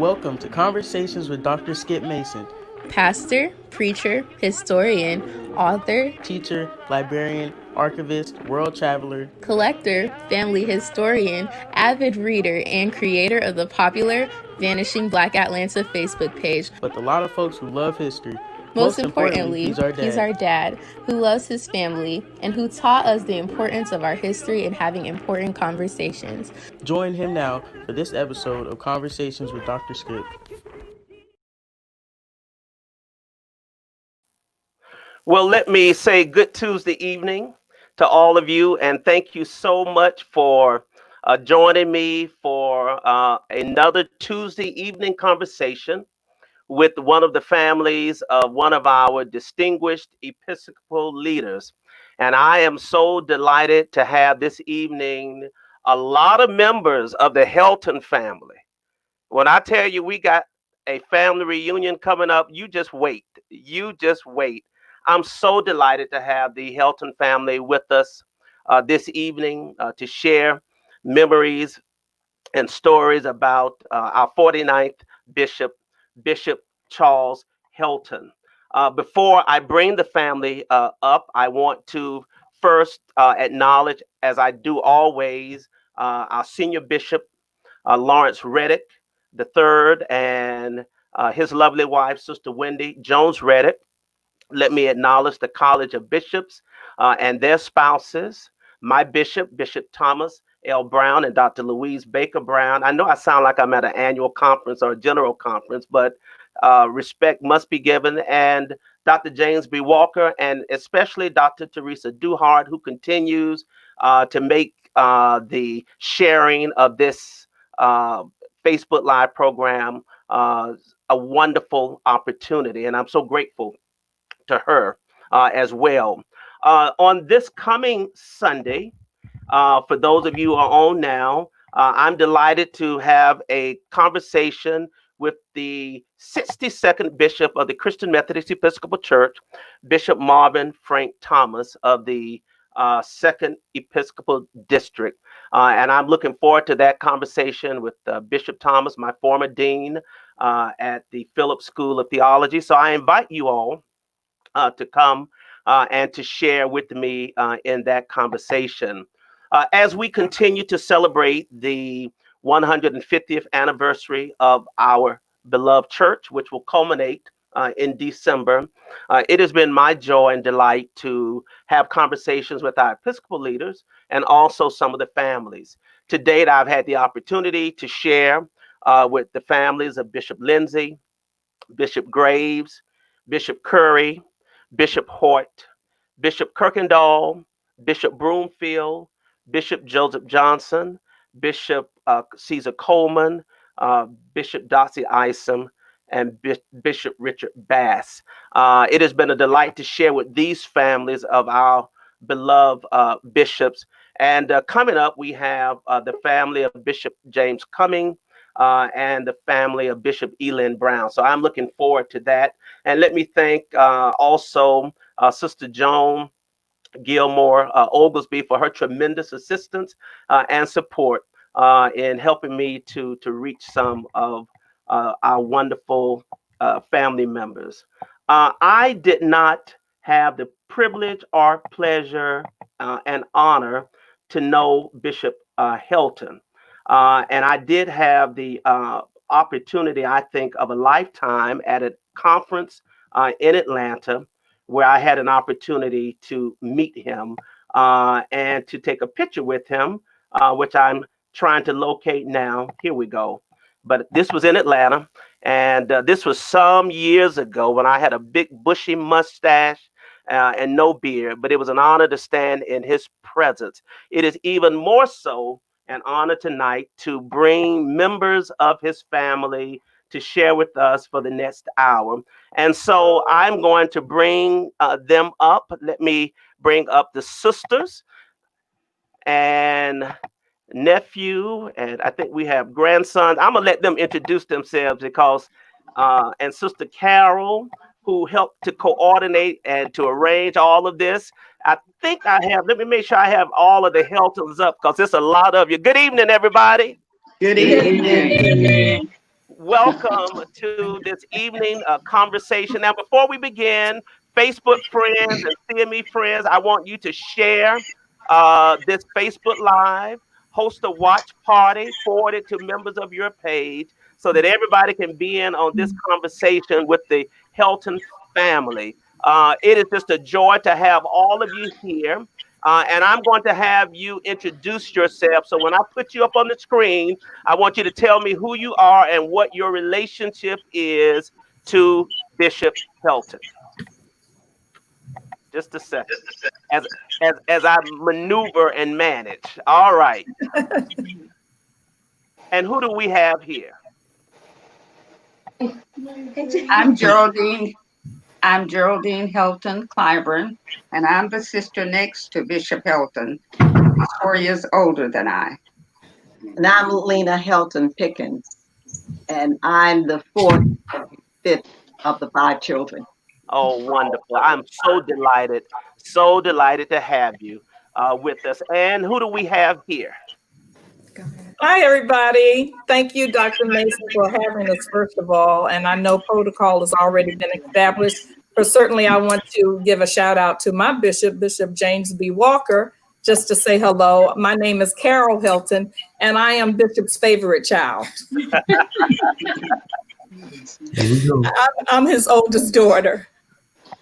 Welcome to Conversations with Dr. Skip Mason, pastor, preacher, historian, author, teacher, librarian, archivist, world traveler, collector, family historian, avid reader, and creator of the popular Vanishing Black Atlanta Facebook page. With a lot of folks who love history. Most importantly, he's our dad, who loves his family and who taught us the importance of our history and having important conversations. Join him now for this episode of Conversations with Dr. Skip. Well, let me say good Tuesday evening to all of you, and thank you so much for joining me for another Tuesday evening conversation with one of the families of one of our distinguished Episcopal leaders. And I am so delighted to have this evening a lot of members of the Helton family. When I tell you we got a family reunion coming up, you just wait. You just wait. I'm so delighted to have the Helton family with us this evening to share memories and stories about our 49th Bishop, Bishop Charles Helton. Before I bring the family up, I want to first acknowledge, as I do always, our senior bishop, Lawrence Reddick III, and his lovely wife, Sister Wendy Jones Reddick. Let me acknowledge the College of Bishops and their spouses, my bishop, Bishop Thomas L. Brown, and Dr. Louise Baker Brown. I know I sound like I'm at an annual conference or a general conference, but respect must be given. And Dr. James B. Walker, and especially Dr. Teresa Duhart, who continues to make the sharing of this Facebook Live program a wonderful opportunity. And I'm so grateful to her as well. On this coming Sunday, for those of you who are on now, I'm delighted to have a conversation with the 62nd Bishop of the Christian Methodist Episcopal Church, Bishop Marvin Frank Thomas of the 2nd Episcopal District. And I'm looking forward to that conversation with Bishop Thomas, my former dean at the Phillips School of Theology. So I invite you all to come and to share with me in that conversation. As we continue to celebrate the 150th anniversary of our beloved church, which will culminate in December, it has been my joy and delight to have conversations with our Episcopal leaders and also some of the families. To date, I've had the opportunity to share with the families of Bishop Lindsay, Bishop Graves, Bishop Curry, Bishop Hort, Bishop Kirkendall, Bishop Broomfield, Bishop Joseph Johnson, Bishop Caesar Coleman, Bishop Darcy Isom, and Bishop Richard Bass. It has been a delight to share with these families of our beloved bishops. And coming up, we have the family of Bishop James Cumming and the family of Bishop Elin Brown. So I'm looking forward to that. And let me thank also Sister Joan Gilmore Oglesby for her tremendous assistance and support in helping me to reach some of our wonderful family members. I did not have the privilege or pleasure and honor to know Bishop Helton. And I did have the opportunity, I think, of a lifetime at a conference in Atlanta where I had an opportunity to meet him and to take a picture with him, which I'm trying to locate now. Here we go. But this was in Atlanta, and this was some years ago when I had a big bushy mustache and no beard, but it was an honor to stand in his presence. It is even more so an honor tonight to bring members of his family to share with us for the next hour. And so I'm going to bring them up. Let me bring up the sisters and nephew, and I think we have grandsons. I'm gonna let them introduce themselves because, and Sister Carol, who helped to coordinate and to arrange all of this. I think I have, let me make sure I have all of the Heltons up because there's a lot of you. Good evening, everybody. Good evening. welcome to this evening conversation. Now, before we begin, Facebook friends and CME friends, I want you to share this Facebook Live, host a watch party, forward it to members of your page so that everybody can be in on this conversation with the Helton family. It is just a joy to have all of you here. And I'm going to have you introduce yourself. So when I put you up on the screen, I want you to tell me who you are and what your relationship is to Bishop Helton. Just a second, as I maneuver and manage. All right. And who do we have here? I'm Geraldine Helton Clyburn, and I'm the sister next to Bishop Helton. He's 4 years older than I. And I'm Lena Helton Pickens, and I'm the fifth of the 5 children. Oh, wonderful. I'm so delighted to have you with us. And who do we have here? Hi, everybody. Thank you, Dr. Mason, for having us, first of all. And I know protocol has already been established, but certainly I want to give a shout out to my bishop, Bishop James B. Walker, just to say hello. My name is Carol Helton, and I am Bishop's favorite child. I'm his oldest daughter.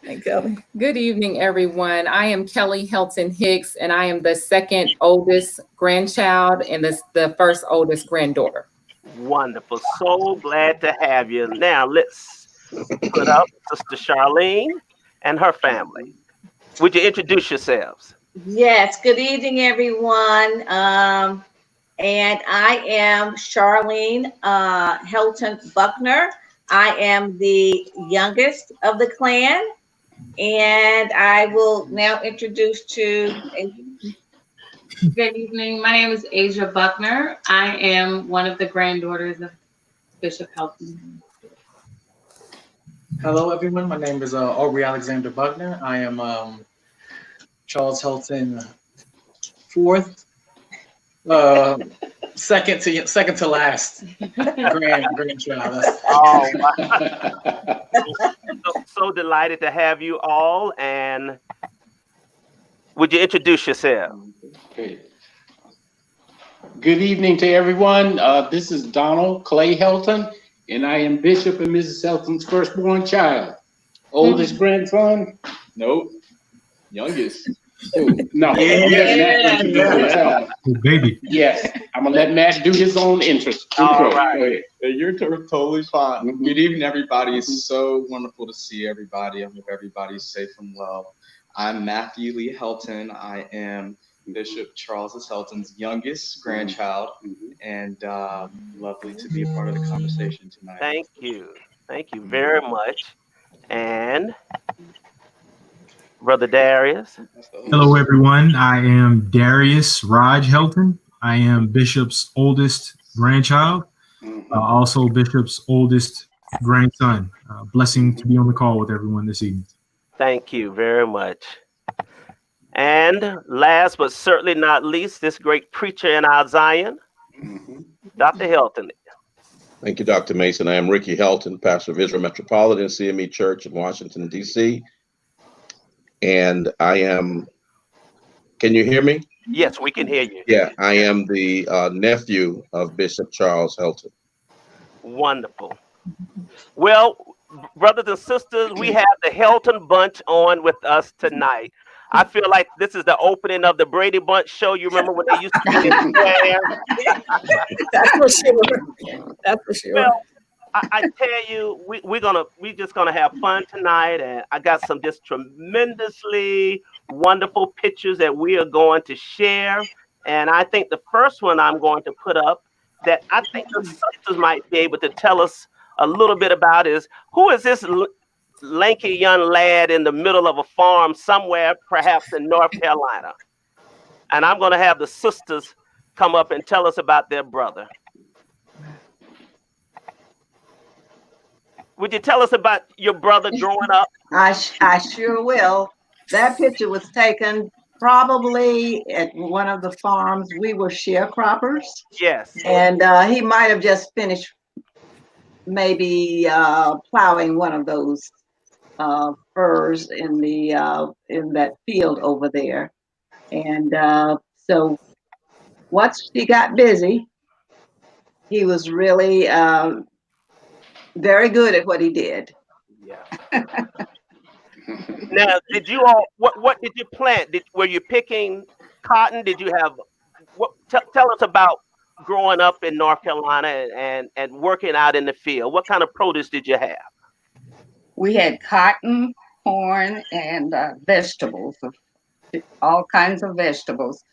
Hey, Kelly. Good evening, everyone. I am Kelly Helton Hicks, and I am the second oldest grandchild and the first oldest granddaughter. Wonderful. So glad to have you. Now let's put up Sister Charlene and her family. Would you introduce yourselves? Yes. Good evening, everyone. And I am Charlene Helton Buckner. I am the youngest of the clan. And I will now introduce to. Good evening. My name is Asia Buckner. I am one of the granddaughters of Bishop Helton. Hello, everyone. My name is Aubrey Alexander Buckner. I am Charles Helton fourth, second to last grandchild. Oh, wow. So delighted to have you all. And would you introduce yourself? Okay. Good evening to everyone. This is Donald Clay Helton, and I am Bishop and Mrs. Helton's firstborn child. Oldest grandson? Nope. Youngest. No. Baby. Yes. I'm gonna let Matt do his own interest. All right. You're totally fine. Mm-hmm. Good evening, everybody. It's so wonderful to see everybody. I hope everybody's safe and well. I'm Matthew Lee Helton. I am Bishop Charles Helton's youngest grandchild, and lovely to be a part of the conversation tonight. Thank you. Thank you very much. And Brother Darius. Hello, everyone. I am Darius Raj Helton. I am Bishop's oldest grandchild, also Bishop's oldest grandson. Blessing to be on the call with everyone this evening. Thank you very much. And last but certainly not least, this great preacher in our Zion, Dr. Helton. Thank you, Dr. Mason. I am Ricky Helton, pastor of Israel Metropolitan CME Church in Washington, D.C. And I am, can you hear me? Yes, we can hear you. Yeah, I am the nephew of Bishop Charles Helton. Wonderful. Well, brothers and sisters, we have the Helton Bunch on with us tonight. I feel like this is the opening of the Brady Bunch show. You remember when they used to be in there? That's for sure. That's for sure. Well, I tell you, we're just gonna have fun tonight, and I got some just tremendously wonderful pictures that we are going to share. And I think the first one I'm going to put up that I think the sisters might be able to tell us a little bit about is who is this lanky young lad in the middle of a farm somewhere, perhaps in North Carolina. And I'm going to have the sisters come up and tell us about their brother. Would you tell us about your brother growing up? I sure will. That picture was taken probably at one of the farms. We were sharecroppers. Yes. And he might have just finished maybe plowing one of those furs in that field over there. And so once she got busy, he was really very good at what he did. Yeah. Now, did you all what did you plant? Were you picking cotton? Did you have tell us about growing up in North Carolina and working out in the field? What kind of produce did you have? We had cotton, corn, and vegetables, all kinds of vegetables.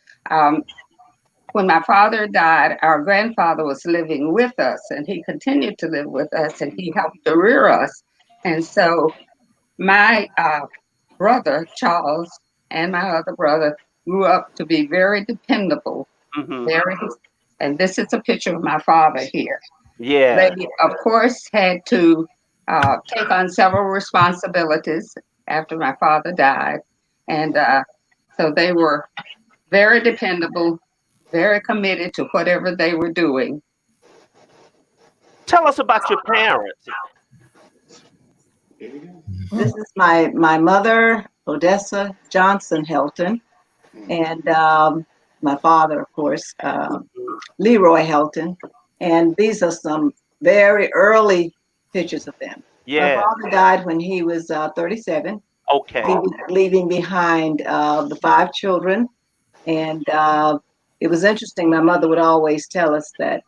When my father died, our grandfather was living with us, and he continued to live with us, and he helped to rear us. And so my brother, Charles, and my other brother grew up to be very dependable. And this is a picture of my father here. Yeah. They, of course, had to take on several responsibilities after my father died. And so they were very dependable, very committed to whatever they were doing. Tell us about your parents. This is my mother, Odessa Johnson Helton, and my father, of course, Leroy Helton. And these are some very early pictures of them. Yeah. My father died when he was 37. Okay. Leaving behind the 5 children. And it was interesting. My mother would always tell us that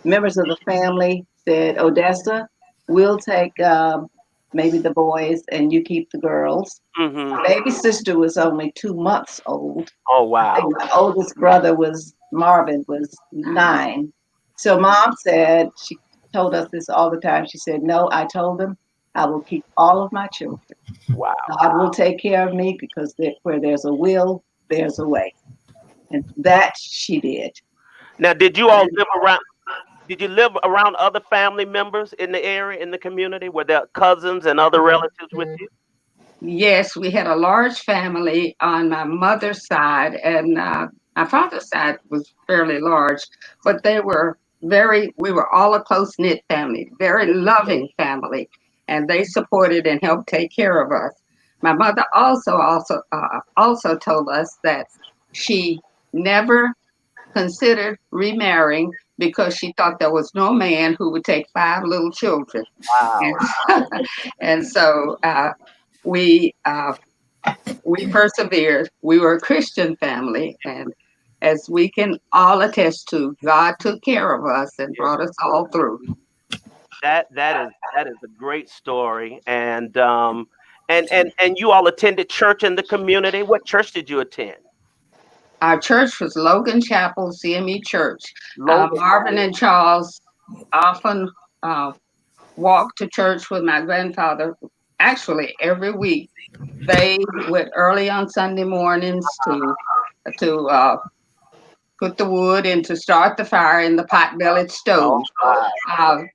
members of the family said, Odessa, we'll take maybe the boys and you keep the girls. My baby sister was only 2 months old. Oh, wow. And my oldest brother Marvin was 9. So Mom said, she told us this all the time. She said, no, I told them I will keep all of my children. Wow. God will take care of me because where there's a will, there's a way. And that she did. Now, did you all live around other family members in the area, in the community? Were there cousins and other relatives with you? Yes, we had a large family on my mother's side, and my father's side was fairly large, but we were all a close-knit family, very loving family, and they supported and helped take care of us. My mother also told us that she never considered remarrying because she thought there was no man who would take 5 little children. Wow. And so we persevered. We were a Christian family, and as we can all attest to, God took care of us and brought us all through. That is a great story, and you all attended church in the community. What church did you attend? Our church was Logan Chapel CME Church. Marvin and Charles often walked to church with my grandfather. Actually, every week they went early on Sunday mornings to put the wood and to start the fire in the pot-bellied stove.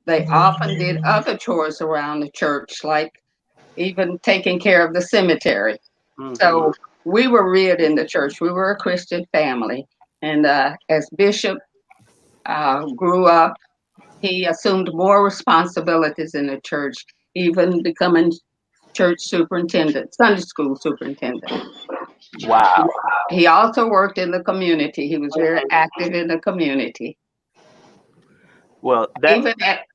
They often did other chores around the church, like even taking care of the cemetery. So we were reared in the church. We were a Christian family. And as Bishop grew up, he assumed more responsibilities in the church, even becoming church superintendent, Sunday school superintendent. Wow. He also worked in the community. He was very active in the community. Well, even at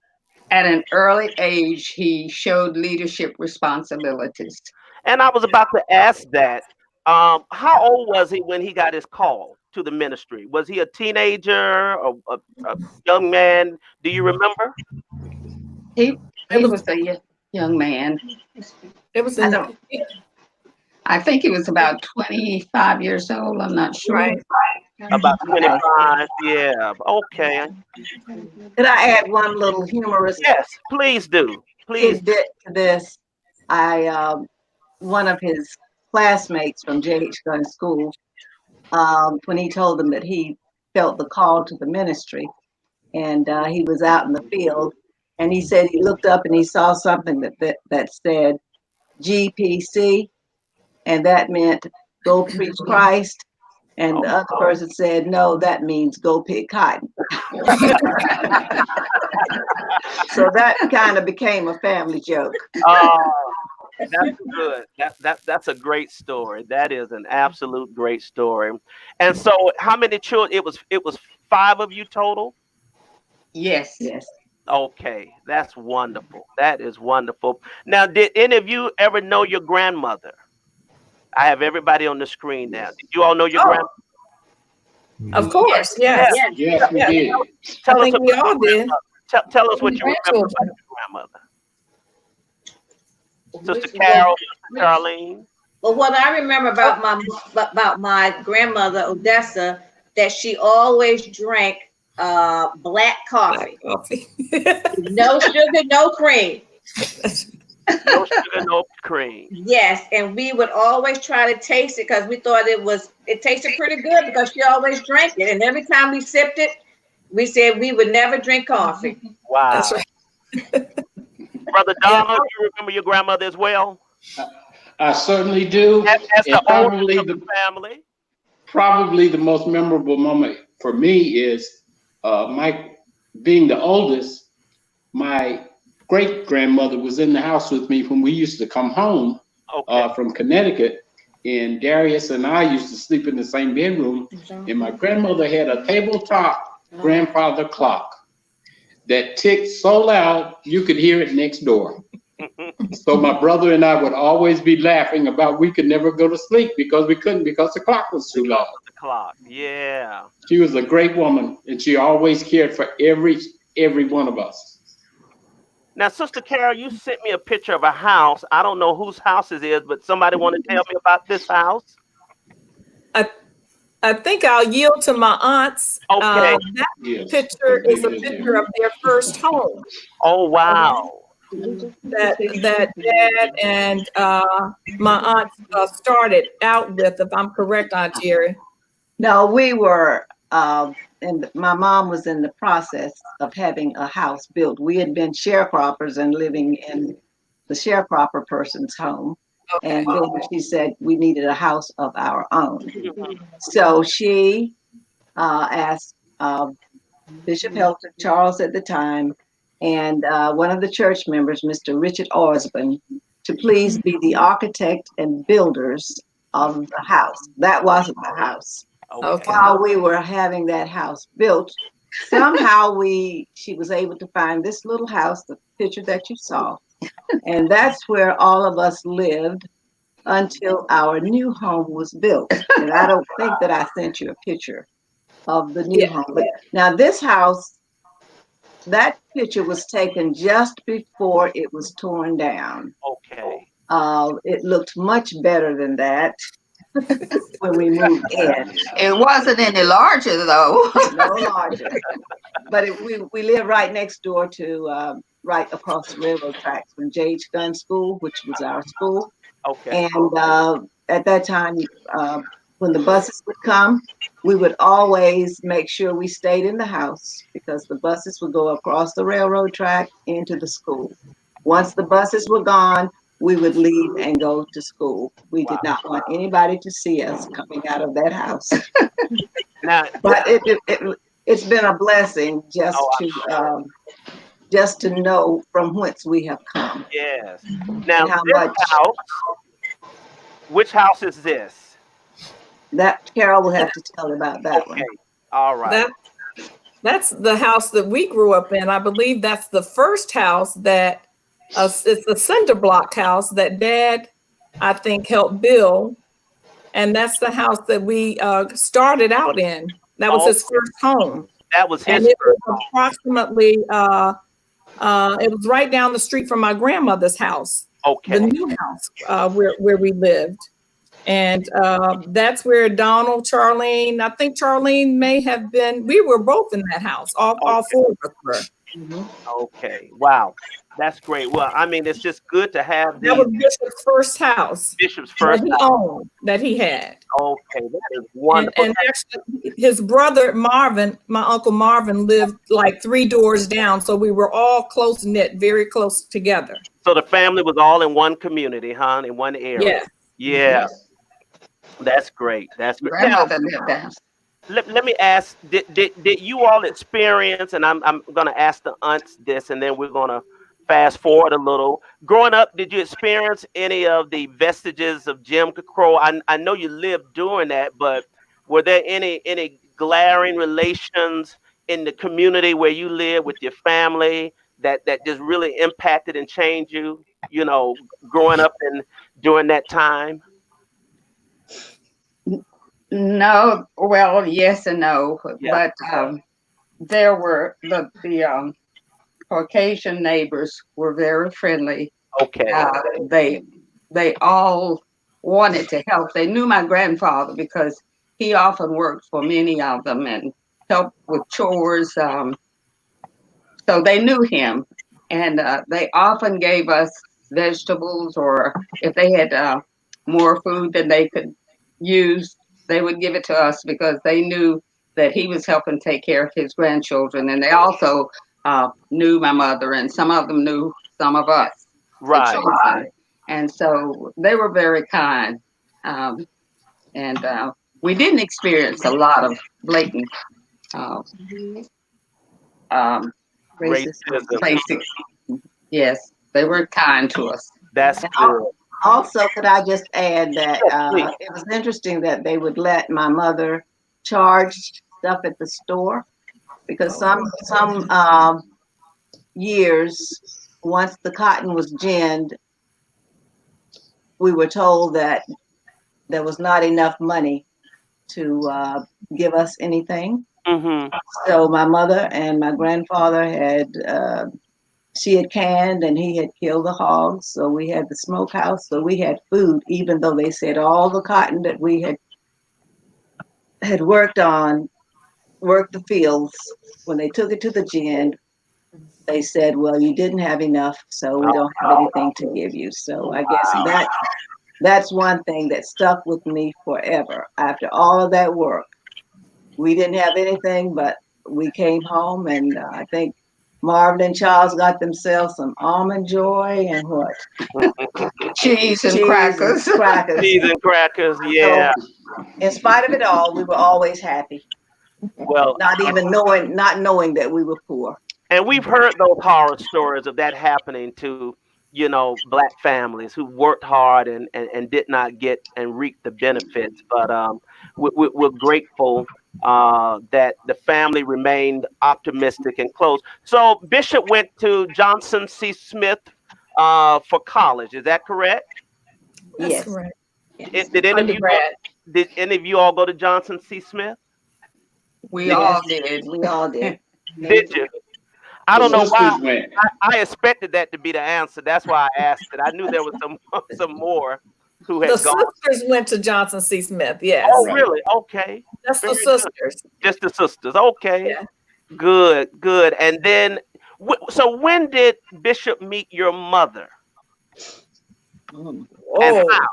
an early age, he showed leadership responsibilities. And I was about to ask that. How old was he when he got his call to the ministry? Was he a teenager or a young man? Do you remember? He was a young man. I think he was about 25 years old. I'm not sure. Right. About 25. Yeah. Okay. Could I add one little humorous? Yes, please do. Please. To this, one of his classmates from J.H. Gunn School, when he told them that he felt the call to the ministry, and he was out in the field, and he said he looked up and he saw something that said GPC, and that meant go preach Christ. And the other person said, no, that means go pick cotton. So that kind of became a family joke. That's good. That's a great story. That is an absolute great story. And so, how many children? It was 5 of you total. Yes. Yes. Okay, that's wonderful. That is wonderful. Now, did any of you ever know your grandmother? I have everybody on the screen now. Did you all know your grandmother? Of course, yes. Yes, we did. Tell I think us we all did. Tell us what you remember about your grandmother. Sister Carol, Sister Charlene. Well, what I remember about my grandmother Odessa, that she always drank black coffee. No sugar, no cream. No sugar, no cream. Yes, and we would always try to taste it because we thought it tasted pretty good because she always drank it. And every time we sipped it, we said we would never drink coffee. Wow. That's right. Brother Donald, do you remember your grandmother as well? I certainly do. As the probably oldest of the family. Probably the most memorable moment for me is my being the oldest. My great grandmother was in the house with me when we used to come home from Connecticut, and Darius and I used to sleep in the same bedroom. And my grandmother had a tabletop grandfather clock that ticked so loud you could hear it next door. So my brother and I would always be laughing about we could never go to sleep because we couldn't because the clock was too loud. The clock, yeah. She was a great woman, and she always cared for every one of us. Now, Sister Carol, you sent me a picture of a house. I don't know whose house it is, but somebody want to tell me about this house? I think I'll yield to my aunts. Okay. That picture is a picture of their first home. Oh, wow. That dad and my aunt started out with, if I'm correct, Aunt Jerry. No, we were, and my mom was in the process of having a house built. We had been sharecroppers and living in the sharecropper person's home. Okay. And then she said we needed a house of our own. So she asked Bishop Charles at the time, and one of the church members, Mr. Richard Osborne, to please be the architect and builders of the house. That wasn't the house. Okay. While we were having that house built, somehow she was able to find this little house, the picture that you saw. And that's where all of us lived until our new home was built. And I don't think that I sent you a picture of the new home. But now this house, that picture was taken just before it was torn down. Okay. It looked much better than that when we moved in. It wasn't any larger though. No larger. But we live right next door to, right across the railroad tracks from J.H. Gunn School, which was our school. Okay. And at that time, when the buses would come, we would always make sure we stayed in the house because the buses would go across the railroad track into the school. Once the buses were gone, we would leave and go to school. We did not want anybody to see us coming out of that house. But it's been a blessing just to know from whence we have come. Yes. Now, which house is this? That Carol will have to tell about that one. All right. That's the house that we grew up in. I believe that's the first house that it's a cinder block house that Dad, I think, helped build. And that's the house that we started out in. That was his first home. That was his. And it was approximately, it was right down the street from my grandmother's house. Okay. The new house where we lived. And that's where Donald, Charlene, I think Charlene may have been, we were both in that house. All 4 of us were. Mm-hmm. Okay. Wow. That's great. Well, I mean, it's just good to have that was Bishop's first house. Bishop's first that he owned, that he had. Okay, that is wonderful. And actually, his brother Marvin, my uncle Marvin, lived like 3 doors down, so we were all close knit, very close together. So the family was all in one community, huh? In one area. Yeah. Yeah. That's great. That's great. Now, Grandmother lived there. let me ask, did you all experience, and I'm going to ask the aunts this, and then we're going to fast forward a little. Growing up, did you experience any of the vestiges of Jim Crow? I know you lived during that, but were there any glaring relations in the community where you live with your family that just really impacted and changed you, growing up and during that time? No, well, yes and no, Yeah. but there were the Caucasian neighbors were very friendly. Okay. They all wanted to help. They knew my grandfather because he often worked for many of them and helped with chores. So they knew him, and they often gave us vegetables, or if they had more food than they could use, they would give it to us because they knew that he was helping take care of his grandchildren, and they also knew my mother, and some of them knew some of us, the Right. children. And so they were very kind, and we didn't experience a lot of blatant Racism. basic. Yes, they were kind to us. That's good. Also, could I just add that it was interesting that they would let my mother charge stuff at the store, because some years, once the cotton was ginned, we were told that there was not enough money to give us anything. Mm-hmm. So my mother and my grandfather she had canned and he had killed the hogs. So we had the smokehouse. So we had food, even though they said all the cotton that we had worked the fields. When they took it to the gin, they said, well, you didn't have enough, so we don't have anything to give you. So I guess that's one thing that stuck with me forever. After all of that work, we didn't have anything, but we came home, and I think Marvin and Charles got themselves some almond joy and what? Cheese and crackers. Cheese and crackers, yeah. So, in spite of it all, we were always happy. Well, not knowing that we were poor. And we've heard those horror stories of that happening to, Black families who worked hard and did not get and reap the benefits. But we're grateful that the family remained optimistic and close. So Bishop went to Johnson C. Smith for college. Is that correct? Yes. Correct. Did any of you all go to Johnson C. Smith? We all did. We all did. Did you? I don't know why. I expected that to be the answer. That's why I asked it. I knew there was some more who had gone. The sisters went to Johnson C. Smith. Yes. Oh, really? Okay. Just the sisters. Just the sisters. Okay. Yeah. Good. And then, so when did Bishop meet your mother? And how?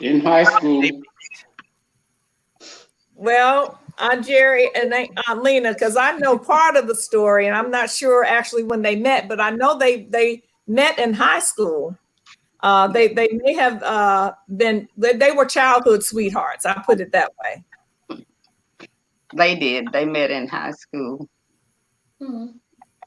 In high school. Well, Aunt Jerry and Aunt Lena, because I know part of the story, and I'm not sure actually when they met, but I know they met in high school. They may have they were childhood sweethearts. I put it that way. They did. They met in high school. Mm-hmm.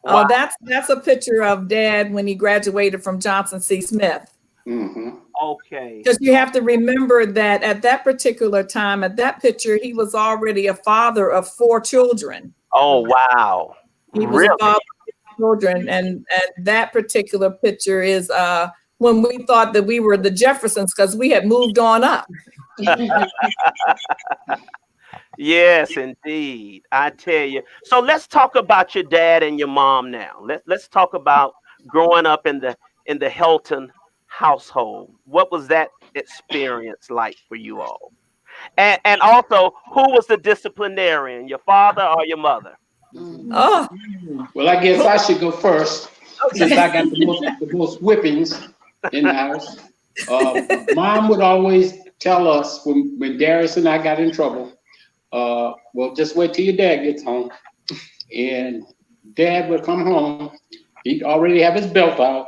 Wow. Oh, that's a picture of Dad when he graduated from Johnson C. Smith. Mm-hmm. Okay. Because you have to remember that at that particular time, at that picture, he was already a father of 4 children. Oh, wow. He was a father of children. And that particular picture is when we thought that we were the Jeffersons because we had moved on up. Yes, indeed. I tell you. So let's talk about your dad and your mom now. Let's talk about growing up in the Helton household. What was that experience like for you all? And also, who was the disciplinarian, your father or your mother? Oh, well, I guess I should go first since I got the most whippings in the house. Mom would always tell us when Darius and I got in trouble, well, just wait till your dad gets home. And Dad would come home. He'd already have his belt out.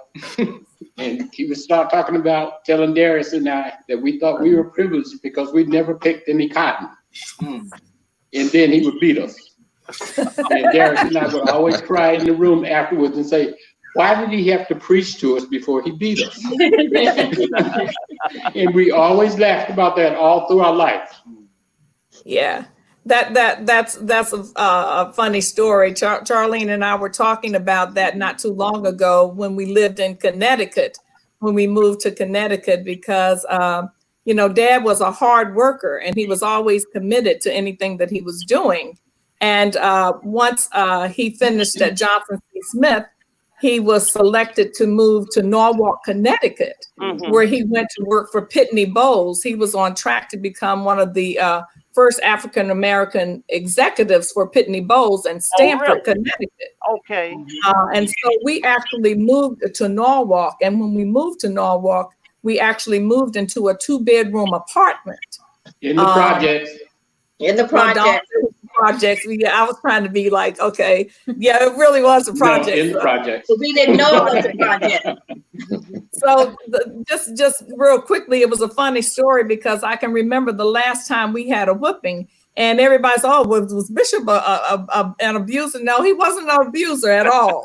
And he would start talking about telling Darius and I that we thought we were privileged because we'd never picked any cotton. And then he would beat us. And Darius and I would always cry in the room afterwards and say, why did he have to preach to us before he beat us? And we always laughed about that all through our life. Yeah. That's a funny story. Charlene and I were talking about that not too long ago when we lived in Connecticut, when we moved to Connecticut, because Dad was a hard worker and he was always committed to anything that he was doing. And once he finished at Johnson C. Smith, he was selected to move to Norwalk, Connecticut, where he went to work for Pitney Bowes. He was on track to become one of the first African-American executives for Pitney Bowes in Stamford, Connecticut. Okay. And so we actually moved to Norwalk. And when we moved to Norwalk, we actually moved into a 2-bedroom apartment. In the projects. In the project. Projects. I was trying to be like, okay, yeah, it really was a project. No, in the project. We didn't know it was a project. So just real quickly, it was a funny story because I can remember the last time we had a whooping and everybody's, was Bishop an abuser? No, he wasn't an abuser at all.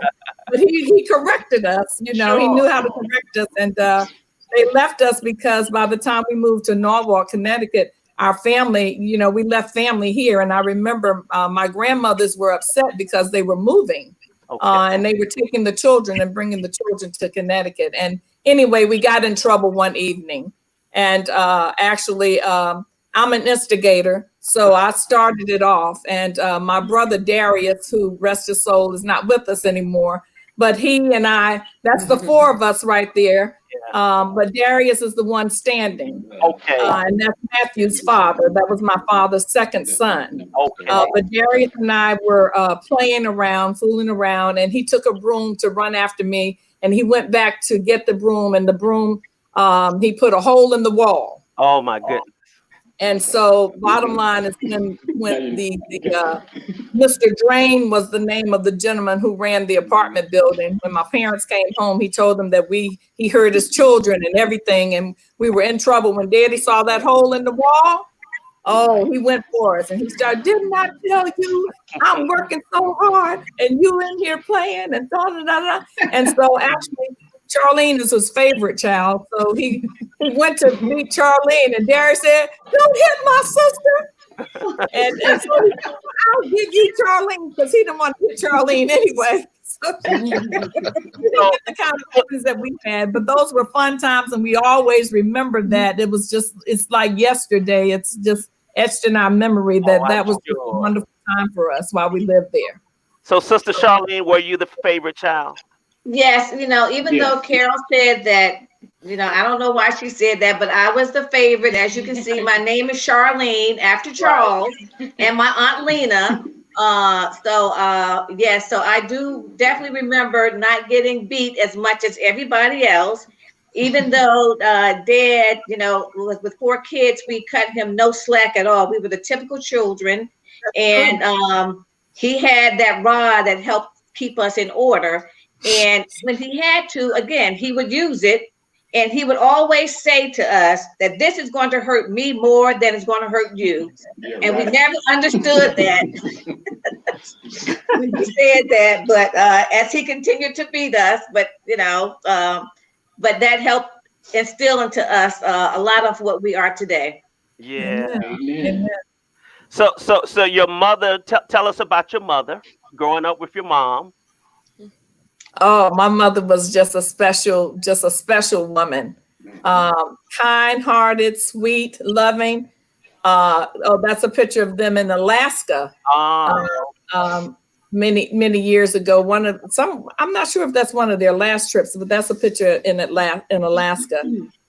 But he corrected us, he knew how to correct us. And they left us because by the time we moved to Norwalk, Connecticut, our family, we left family here. And I remember my grandmothers were upset because they were moving and they were taking the children and bringing the children to Connecticut. And anyway, we got in trouble one evening. And actually, I'm an instigator. So I started it off. And my brother Darius, who rest his soul, is not with us anymore. But he and I, that's the 4 of us right there. But Darius is the one standing. Okay. And that's Matthew's father. That was my father's second son. Okay. But Darius and I were playing around, fooling around, and he took a broom to run after me. And he went back to get the broom, and the broom, he put a hole in the wall. Oh my goodness. And so bottom line is when the Mr. Drain was the name of the gentleman who ran the apartment building. When my parents came home, he told them that he heard his children and everything. And we were in trouble when Daddy saw that hole in the wall. Oh, he went for us and he started, didn't I tell you I'm working so hard and you in here playing and da-da-da-da. And so actually, Charlene is his favorite child. So he went to meet Charlene and Darius said, don't hit my sister. And so he said, I'll give you Charlene because he didn't want to hit Charlene anyway. So the kind of weapons that we had, but those were fun times and we always remember that. It's like yesterday. It's just etched in our memory that was just a wonderful time for us while we lived there. So Sister Charlene, were you the favorite child? Yes, even though Carol said that, I don't know why she said that, but I was the favorite. As you can see, my name is Charlene after Charles and my Aunt Lena. So I do definitely remember not getting beat as much as everybody else, even though Dad, with 4 kids, we cut him no slack at all. We were the typical children. And he had that rod that helped keep us in order. And when he had to, again, he would use it. And he would always say to us that this is going to hurt me more than it's going to hurt you. And we never understood that. We said that, but as he continued to beat us, but that helped instill into us a lot of what we are today. Yeah. Amen. So your mother, tell us about your mother growing up with your mom. Oh, my mother was just a special woman. Kind-hearted, sweet, loving. That's a picture of them in Alaska. Many years ago. I'm not sure if that's one of their last trips, but that's a picture in Alaska.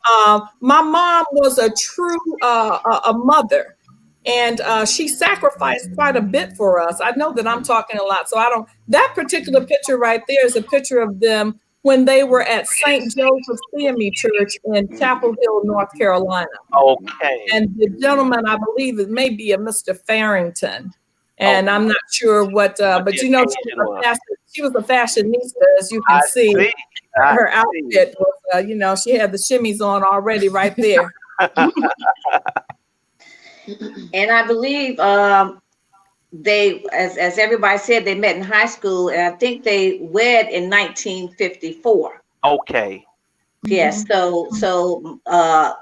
My mom was a true a mother. And she sacrificed quite a bit for us. I know that I'm talking a lot, so that particular picture right there is a picture of them when they were at St. Joseph's CME Church in Chapel Hill, North Carolina. Okay. And the gentleman, I believe, it may be a Mr. Farrington. And I'm not sure what, but she was a fashionista, as you can see. her outfit was, she had the shimmies on already right there. And I believe they, as everybody said, they met in high school, and I think they wed in 1954. Okay. Yes. So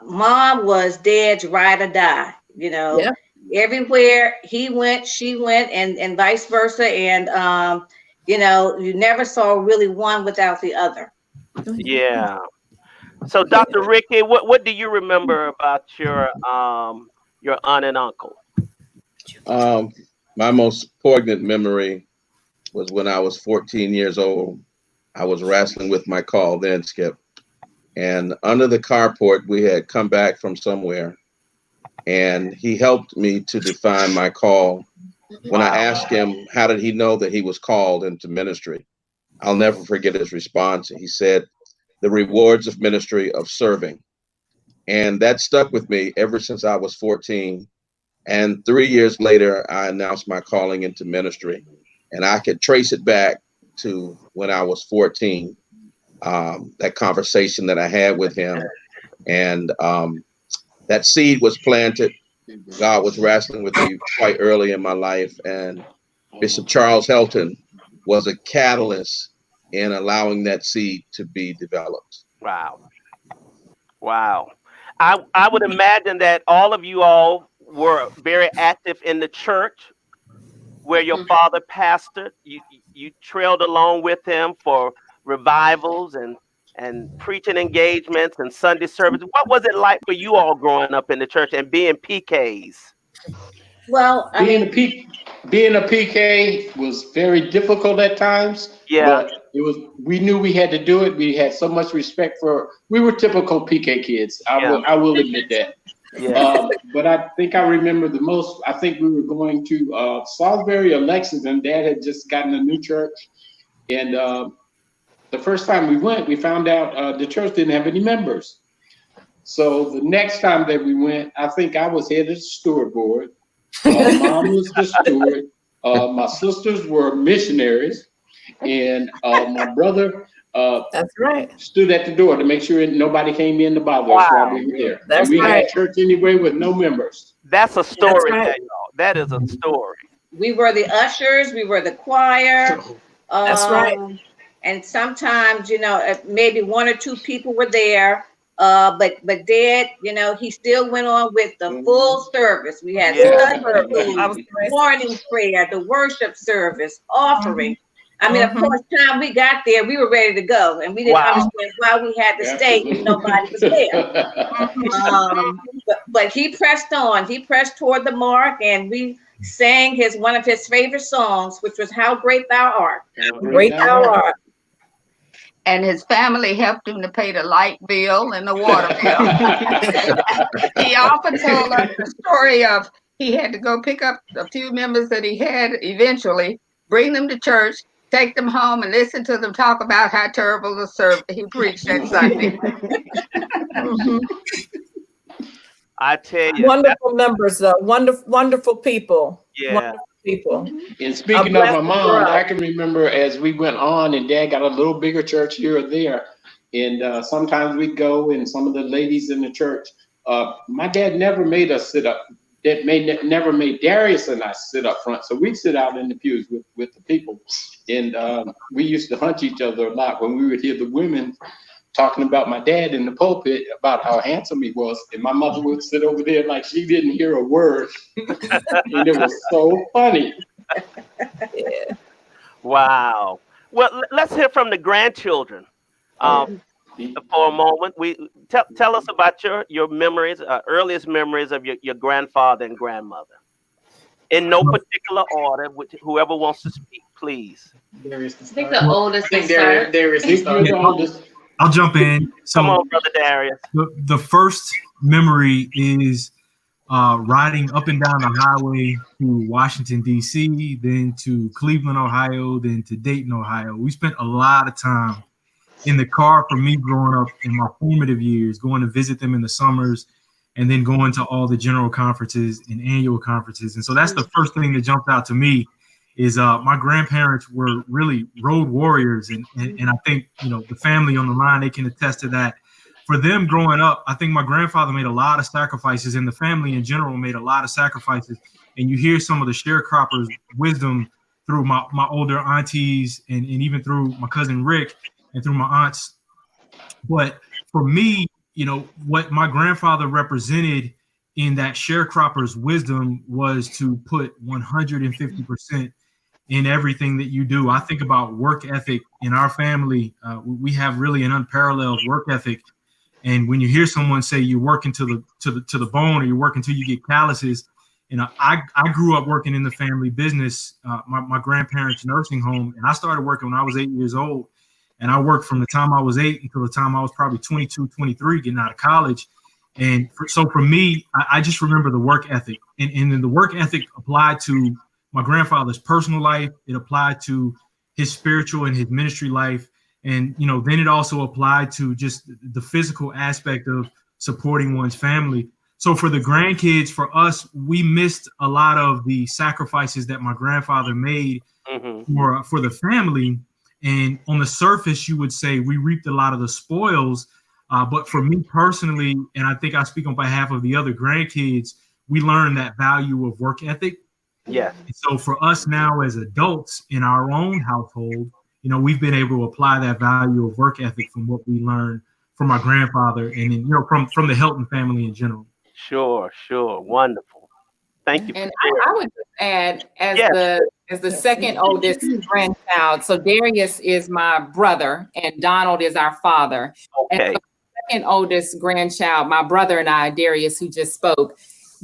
mom was Dad's ride or die. Yeah. Everywhere he went, she went, and vice versa. And you never saw really one without the other. Yeah. So, Dr. Ricky, what do you remember about your aunt and uncle? My most poignant memory was when I was 14 years old. I was wrestling with my call then, Skip. And under the carport, we had come back from somewhere, and he helped me to define my call. When I asked him, how did he know that he was called into ministry? I'll never forget his response. He said, the rewards of ministry of serving. And that stuck with me ever since I was 14. And 3 years later, I announced my calling into ministry. And I could trace it back to when I was 14, that conversation that I had with him. And that seed was planted. God was wrestling with me quite early in my life. And Bishop Charles Helton was a catalyst in allowing that seed to be developed. Wow. I would imagine that all of you all were very active in the church where your father pastored. You trailed along with him for revivals and preaching engagements and Sunday service. What was it like for you all growing up in the church and being PKs? Well, being a PK was very difficult at times. Yeah. But we knew we had to do it. We had so much respect we were typical PK kids. I will admit that. Yeah. But I think I remember the most. I think we were going to Salisbury or Lexington. Dad had just gotten a new church, and the first time we went, we found out the church didn't have any members. So the next time that we went, I think I was head of the steward board. Mom was the steward. My sisters were missionaries, and my brother that's right, stood at the door to make sure nobody came in to bother us while we were there. That's and we right. had church anyway with no members. That's a story, right. That is a story. We were the ushers. We were the choir. That's right. And sometimes, maybe one or two people were there. But Dad, he still went on with the full service. We had Sunday, morning prayer, the worship service, offering. I mean, of course, time we got there, we were ready to go, and we didn't understand why we had to stay if nobody was there. But he pressed on. He pressed toward the mark, and we sang one of his favorite songs, which was "How Great Thou Art." Great Thou Art. And his family helped him to pay the light bill and the water bill. He often told us the story of he had to go pick up a few members that he had eventually, bring them to church, take them home, and listen to them talk about how terrible the service he preached that Sunday. I tell you, wonderful members, wonderful people. Yeah. Wonderful people. And speaking of my mom, I can remember as we went on and Dad got a little bigger church here or there. And sometimes we'd go and some of the ladies in the church, my dad never made us sit up. Never made Darius and I sit up front. So we'd sit out in the pews with the people. And we used to hunch each other a lot when we would hear the women talking about my dad in the pulpit about how handsome he was. And my mother would sit over there like she didn't hear a word. And it was so funny. Yeah. Wow. Well, let's hear from the grandchildren for a moment. Tell us about your memories, earliest memories of your grandfather and grandmother. In no particular order, whoever wants to speak, please. I think the oldest can start. I'll jump in. So, come on, Brother Darius. The first memory is riding up and down the highway to Washington, D.C., then to Cleveland, Ohio, then to Dayton, Ohio. We spent a lot of time in the car for me growing up in my formative years, going to visit them in the summers, and then going to all the general conferences and annual conferences. And so that's the first thing that jumped out to me. is my grandparents were really road warriors, and I think, you know, the family on the line, they can attest to that. For them growing up, I think my grandfather made a lot of sacrifices, and the family in general made a lot of sacrifices. And you hear some of the sharecroppers' wisdom through my older aunties and even through my cousin Rick and through my aunts. But for me, you know, what my grandfather represented in that sharecropper's wisdom was to put 150% in everything that you do. I think about work ethic in our family. We have really an unparalleled work ethic. And when you hear someone say you're working to the bone, or you're working till you get calluses, you know, I grew up working in the family business, my grandparents' nursing home, and I started working when I was 8 years old. And I worked from the time I was 8 until the time I was probably 22, 23, getting out of college. And so for me, I just remember the work ethic, and then the work ethic applied to my grandfather's personal life. It applied to his spiritual and his ministry life. And, you know, then it also applied to just the physical aspect of supporting one's family. So for the grandkids, for us, we missed a lot of the sacrifices that my grandfather made for the family. And on the surface, you would say we reaped a lot of the spoils. But for me personally, and I think I speak on behalf of the other grandkids, we learned that value of work ethic. Yeah. So for us now as adults in our own household, you know, we've been able to apply that value of work ethic from what we learned from my grandfather, and then, you know, from the Helton family in general. Sure. Wonderful. Thank you. And I would just add, as the second oldest grandchild, so Darius is my brother and Donald is our father. Okay. And so the second oldest grandchild, my brother and I, Darius, who just spoke,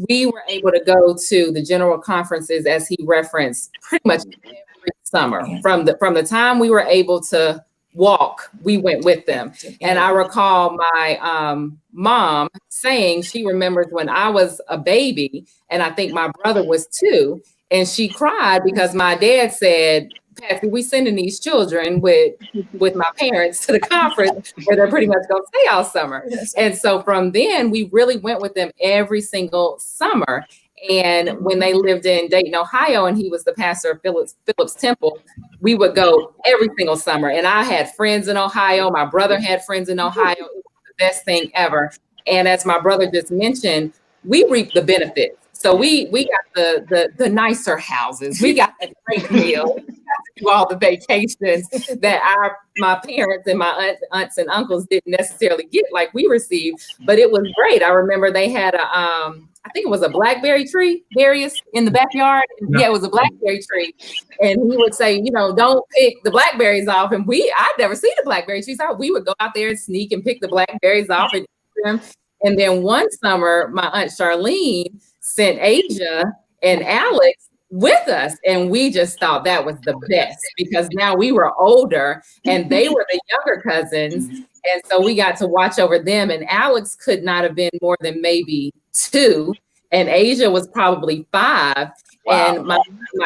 we were able to go to the general conferences, as he referenced, pretty much every summer. From the time we were able to walk, we went with them. And I recall my mom saying she remembers when I was a baby, and I think my brother was 2, and she cried because my dad said, Patsy, we sending these children with my parents to the conference where they're pretty much going to stay all summer. And so from then, we really went with them every single summer. And when they lived in Dayton, Ohio, and he was the pastor of Phillips Temple, we would go every single summer. And I had friends in Ohio. My brother had friends in Ohio. It was the best thing ever. And as my brother just mentioned, we reaped the benefits. So we got the nicer houses. We got the great meals. We got to do all the vacations that my parents and my aunts and uncles didn't necessarily get like we received. But it was great. I remember they had I think it was a blackberry tree, Darius, in the backyard. Yeah, it was a blackberry tree. And he would say, you know, don't pick the blackberries off. And I'd never seen the blackberry trees. So we would go out there and sneak and pick the blackberries off and eat them. And then one summer, my Aunt Charlene sent Asia and Alex with us. And we just thought that was the best because now we were older and they were the younger cousins. And so we got to watch over them. And Alex could not have been more than maybe 2. And Asia was probably 5. Wow. And my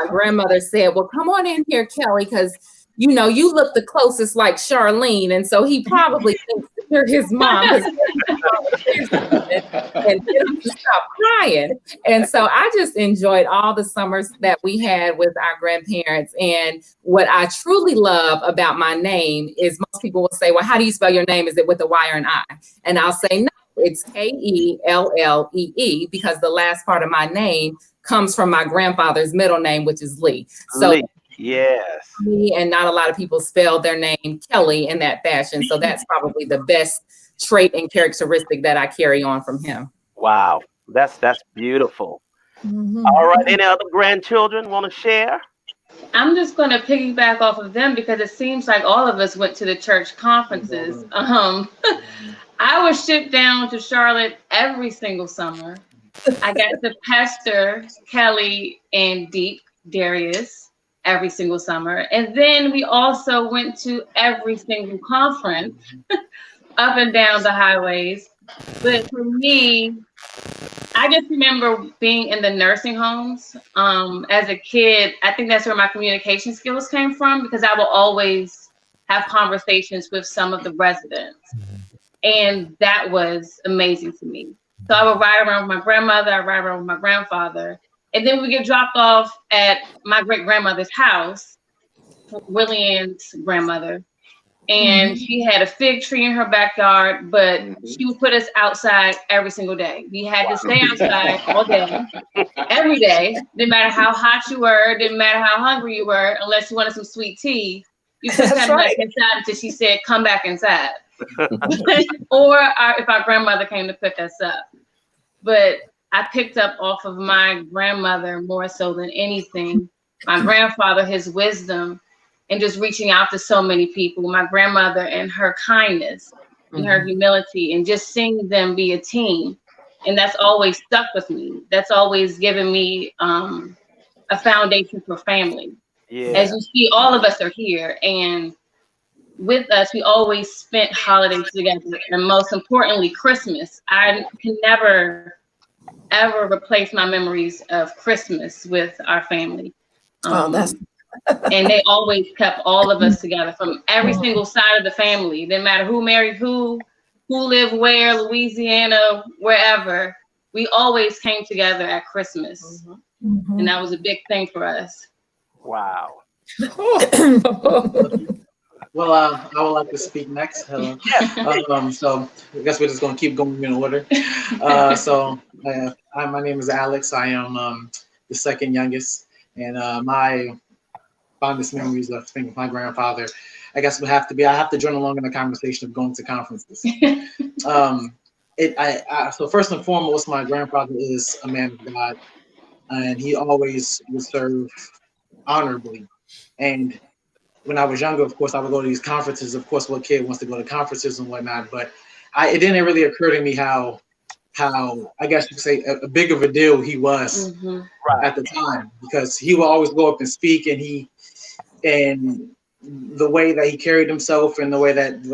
grandmother said, well, come on in here, Kelly, because, you know, you look the closest like Charlene. And so he probably thinks you're his mom. And get him to stop crying. And so I just enjoyed all the summers that we had with our grandparents. And what I truly love about my name is most people will say, well, how do you spell your name? Is it with a Y or an I? And I'll say, no, it's Kellee, because the last part of my name comes from my grandfather's middle name, which is Lee. So Lee. Yes. Me, and not a lot of people spell their name Kelly in that fashion. So that's probably the best trait and characteristic that I carry on from him. Wow. That's beautiful. All right. Any other grandchildren want to share? I'm just going to piggyback off of them because it seems like all of us went to the church conferences. I was shipped down to Charlotte every single summer. I got to pastor Kelly and Darius every single summer. And then we also went to every single conference up and down the highways. But for me, I just remember being in the nursing homes as a kid. I think that's where my communication skills came from because I will always have conversations with some of the residents. And that was amazing to me. So I would ride around with my grandmother, I ride around with my grandfather. And then we get dropped off at my great grandmother's house, Willie Ann's grandmother. And she had a fig tree in her backyard, but she would put us outside every single day. We had to stay outside all day, every day. Didn't matter how hot you were, didn't matter how hungry you were, unless you wanted some sweet tea. You just had to back inside until she said, come back inside. Or if our grandmother came to pick us up. But I picked up off of my grandmother more so than anything. My grandfather, his wisdom, and just reaching out to so many people. My grandmother and her kindness and her humility, and just seeing them be a team. And that's always stuck with me. That's always given me a foundation for family. Yeah. As you see, all of us are here, and with us, we always spent holidays together, and most importantly, Christmas. I can never, ever replace my memories of Christmas with our family. And they always kept all of us together from every single side of the family. Didn't matter who married who lived where, Louisiana, wherever. We always came together at Christmas. And that was a big thing for us. Wow. Well, I would like to speak next. Hello. So I guess we're just going to keep going in order. My name is Alex. I am the second youngest. And my fondest memories of things with my grandfather, I guess would have to be, I have to join along in the conversation of going to conferences. So first and foremost, my grandfather is a man of God, and he always would serve honorably. And when I was younger, of course, I would go to these conferences. Of course, what kid wants to go to conferences and whatnot, but it didn't really occur to me how I guess you could say a big of a deal he was at the time, because he would always go up and speak, and the way that he carried himself, and the way that the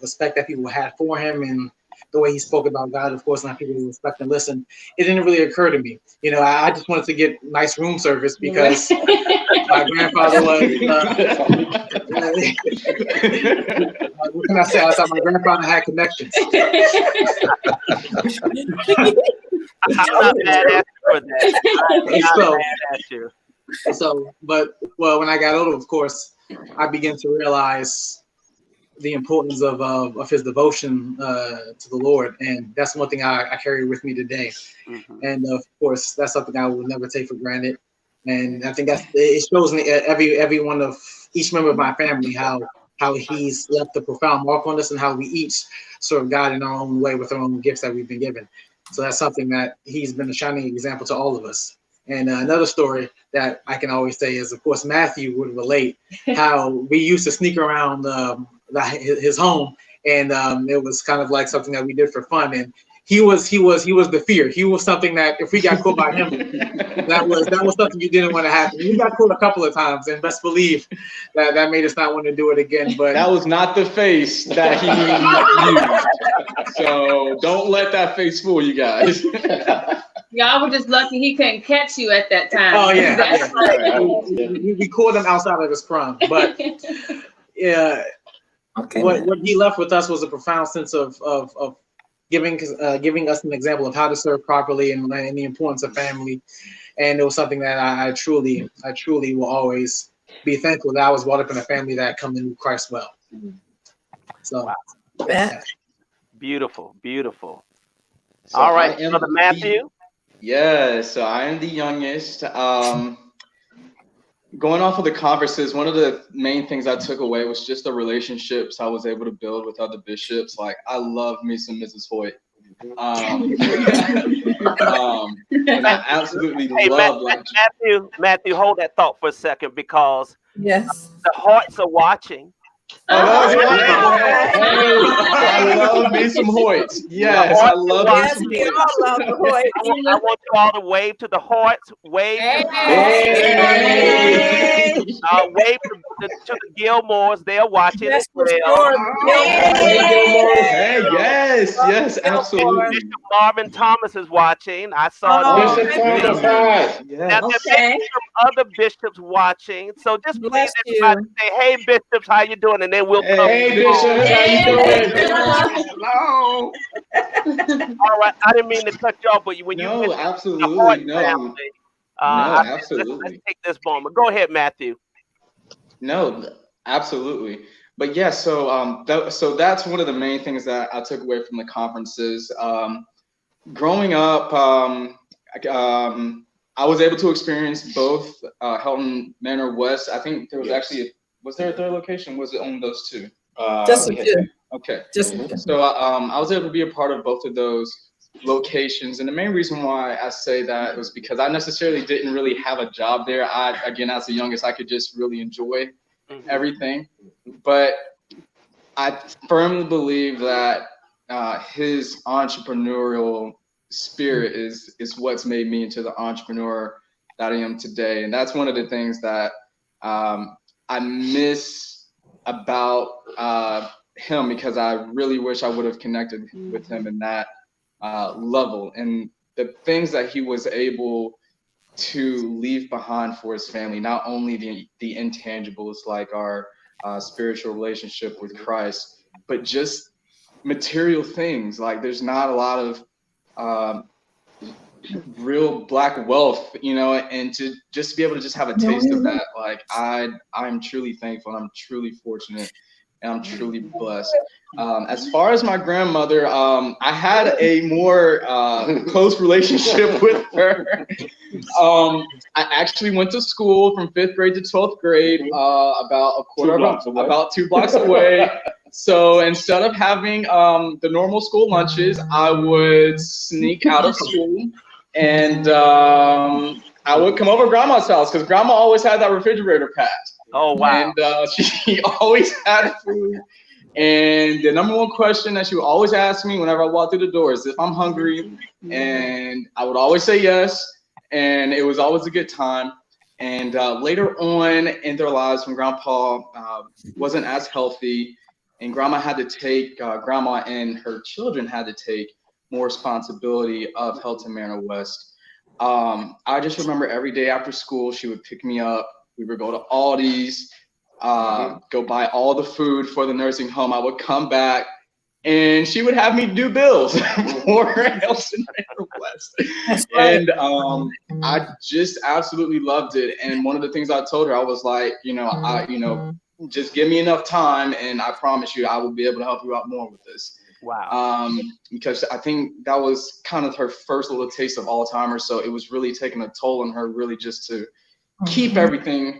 respect that people had for him, and the way he spoke about God, of course, and how people would respect and listen, it didn't really occur to me. You know, I just wanted to get nice room service because my grandfather was, what can I say? I thought my grandfather had connections. I'm not mad at you for that. But when I got older, of course, I began to realize the importance of his devotion to the Lord, and that's one thing I carry with me today. And of course, that's something I will never take for granted. And I think it shows in each member of my family how he's left a profound mark on us, and how we each serve God in our own way with our own gifts that we've been given. So that's something that he's been a shining example to all of us. And another story that I can always say is, of course, Matthew would relate how we used to sneak around his home, and it was kind of like something that we did for fun. And he was the fear. He was something that if we got caught by him, that was something you didn't want to happen. We got caught a couple of times, and best believe that made us not want to do it again. But that was not the face that he used. So don't let that face fool you guys. Y'all were just lucky he couldn't catch you at that time. Oh yeah. We caught him outside of his prime, but yeah. Okay. What he left with us was a profound sense of giving us an example of how to serve properly, and the importance of family. And it was something that I truly will always be thankful that I was brought up in a family that come to know Christ well. So, wow. Beautiful. So all right, Brother Matthew. So I am the youngest. Going off of the conferences, one of the main things I took away was just the relationships I was able to build with other bishops. Like, I love me some Mrs. Hoyt. And I absolutely love Matthew, hold that thought for a second, because the hearts are watching. I love me some Hoyts. Yes, I love me some Hoyts. I want you all to wave to the hearts. Wave. Wave to the Gilmores. They're watching as well. Hey, yes, absolutely. Bishop Marvin Thomas is watching. I saw Bishop Thomas. Now, there may be some other bishops watching. So just please everybody say, hey, bishops, how you doing? And then we'll come. Hey, Bishop, how you doing? Hello. All right, I didn't mean to cut you off, but when you mentioned absolutely, the Hart no, family, absolutely. Let's take this moment. Go ahead, Matthew. No, absolutely. But yeah, so that's one of the main things that I took away from the conferences. Growing up, I was able to experience both Hilton Manor West. I think there was actually was there a third location? Was it only those two? Just the two. Okay. Just so I was able to be a part of both of those locations, and the main reason why I say that was because I necessarily didn't really have a job there. Again, as the youngest, I could just really enjoy everything, but I firmly believe that his entrepreneurial spirit is what's made me into the entrepreneur that I am today, and that's one of the things that I miss about him, because I really wish I would have connected with him in that level, and the things that he was able to leave behind for his family, not only the intangibles like our spiritual relationship with Christ, but just material things. Like there's not a lot of real Black wealth, and to just be able to just have a taste of that, like I'm truly thankful, and I'm truly fortunate, and I'm truly blessed. As far as my grandmother, I had a more close relationship with her. I actually went to school from 5th grade to 12th grade, about 2 blocks away. So instead of having the normal school lunches, I would sneak out of school, and I would come over to Grandma's house, because Grandma always had that refrigerator packed. Oh, wow. And she always had food. And the number one question that she would always ask me whenever I walked through the door is if I'm hungry. And I would always say yes. And it was always a good time. And later on in their lives, when Grandpa wasn't as healthy, and Grandma had to take, Grandma and her children had to take more responsibility of Hilton Manor West. I just remember every day after school, she would pick me up. We would go to Aldi's, go buy all the food for the nursing home. I would come back, and she would have me do bills for Hilton Manor West. And I just absolutely loved it. And one of the things I told her, I was like, just give me enough time, and I promise you, I will be able to help you out more with this. Wow. Because I think that was kind of her first little taste of Alzheimer's, so it was really taking a toll on her, really just to keep everything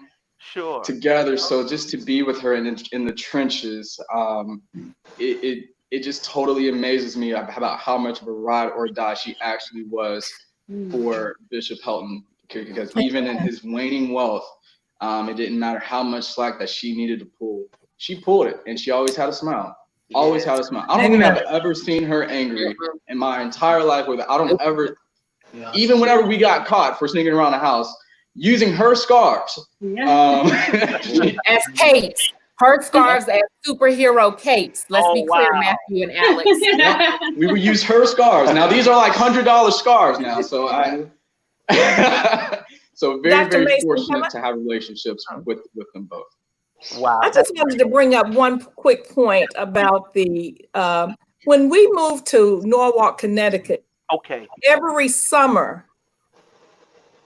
together. So just to be with her in the trenches, it just totally amazes me about how much of a ride or die she actually was for Bishop Helton, because even in his waning wealth, it didn't matter how much slack that she needed to pull. She pulled it, and she always had a smile. Always had a smile. I don't think I've ever seen her angry in my entire life. Even whenever we got caught for sneaking around the house, using her scarves as capes. Her scarves as superhero capes. Let's be clear, Matthew and Alex. We would use her scarves. Now these are like $100 scarves now, so so very fortunate to have relationships with them both. Wow. I just wanted to bring up one quick point about the when we moved to Norwalk, Connecticut. Okay. Every summer,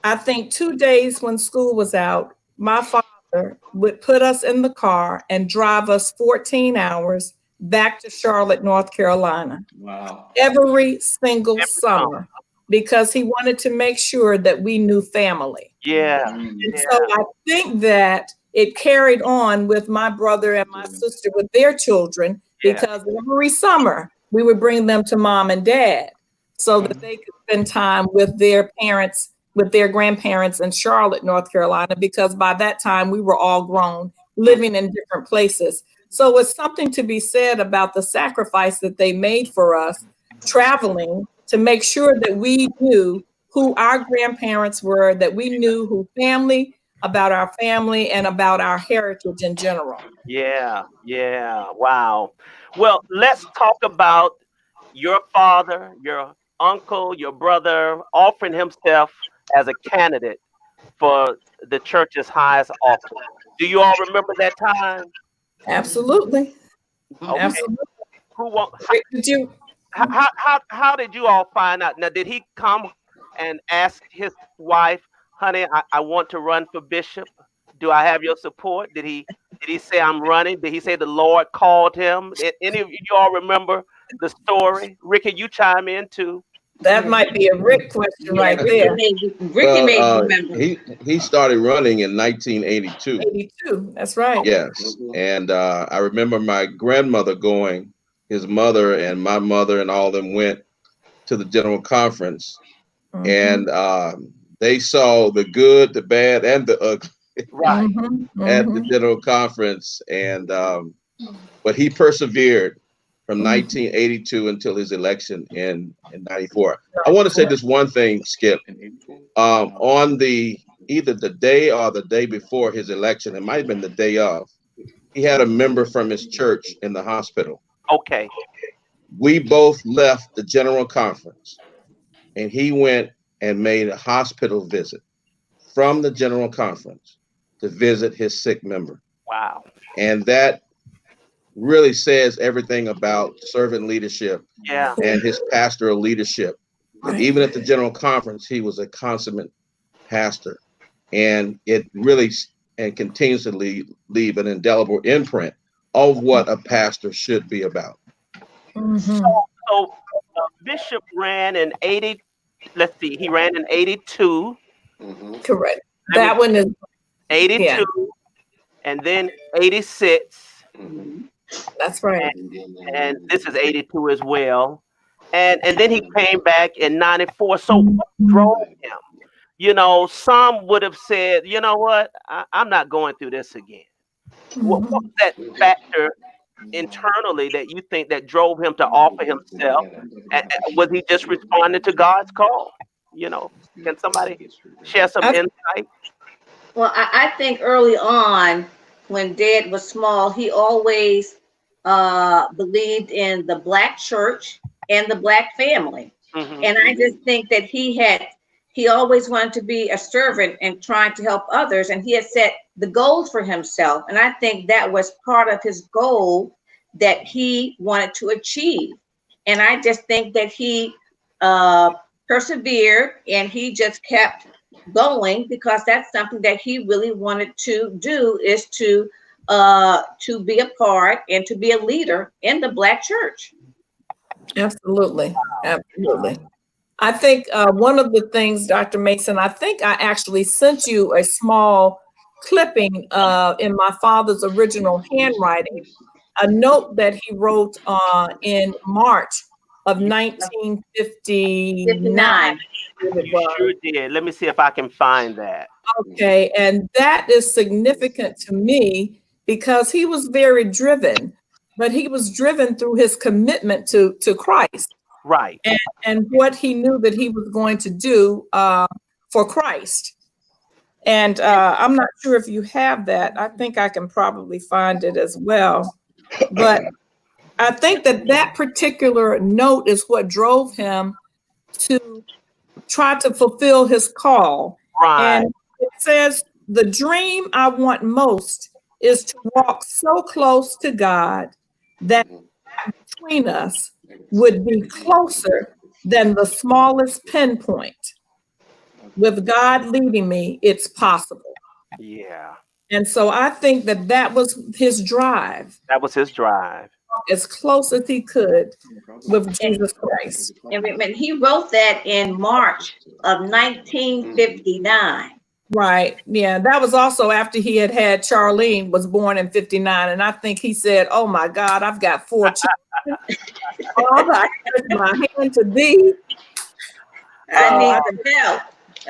I think 2 days when school was out, my father would put us in the car and drive us 14 hours back to Charlotte, North Carolina. Wow. Every single summer, because he wanted to make sure that we knew family. Yeah. And so I think that it carried on with my brother and my sister with their children, because every summer we would bring them to mom and dad so that they could spend time with their parents, with their grandparents in Charlotte, North Carolina, because by that time we were all grown, living in different places. So it's something to be said about the sacrifice that they made for us, traveling to make sure that we knew who our grandparents were, that we knew who about our family and about our heritage in general. Yeah. Wow. Well, let's talk about your father, your uncle, your brother offering himself as a candidate for the church's highest office. Do you all remember that time? Absolutely. Okay. Absolutely. Who wants? How did you all find out? Now, did he come and ask his wife, honey, I want to run for bishop? Do I have your support? Did he say I'm running? Did he say the Lord called him? Any of you all remember the story? Ricky, you chime in too. That might be a Rick question right there. Ricky may remember. He started running in 1982. 82, that's right. Yes, and I remember my grandmother going. His mother and my mother and all of them went to the general conference, and they saw the good, the bad, and the ugly at the general conference. And but he persevered from 1982 until his election in 94. I want to say this one thing, Skip. On either the day or the day before his election, it might have been the day of, he had a member from his church in the hospital. Okay. We both left the general conference, and he went and made a hospital visit from the general conference to visit his sick member. Wow. And that really says everything about servant leadership and his pastoral leadership. And even at the general conference, he was a consummate pastor. And it really and continues to leave an indelible imprint of what a pastor should be about. So Bishop ran in 80. Let's see, he ran in 82. Correct. That one is 82, and then 86. That's right. And this is 82 as well. And then he came back in 94. So what drove him? You know, some would have said, you know what, I'm not going through this again. What was that factor internally that you think that drove him to offer himself? And was he just responding to God's call? You know, can somebody share some insight? Well, I think early on, when Dad was small, he always believed in the Black church and the Black family. And I just think that he always wanted to be a servant and trying to help others. And he had set the goals for himself. And I think that was part of his goal that he wanted to achieve. And I just think that he persevered and he just kept going, because that's something that he really wanted to do, is to be a part and to be a leader in the Black church. Absolutely. Absolutely. I think one of the things, Dr. Mason, I think I actually sent you a small clipping in my father's original handwriting, a note that he wrote in March of 1959. You sure did. Let me see if I can find that. Okay, and that is significant to me because he was very driven, but he was driven through his commitment to Christ. Right. And what he knew that he was going to do for Christ. And I'm not sure if you have that. I think I can probably find it as well. But I think that particular note is what drove him to try to fulfill his call. Right. And it says, the dream I want most is to walk so close to God that between us would be closer than the smallest pinpoint. With God leading me, it's possible. Yeah. And so I think that was his drive. That was his drive. As close as he could with Jesus Christ. And he wrote that in March of 1959. Right. Yeah. That was also after he had Charlene was born in 59. And I think he said, oh my God, I've got 4 children. All I stretch my hand to thee. I need some help.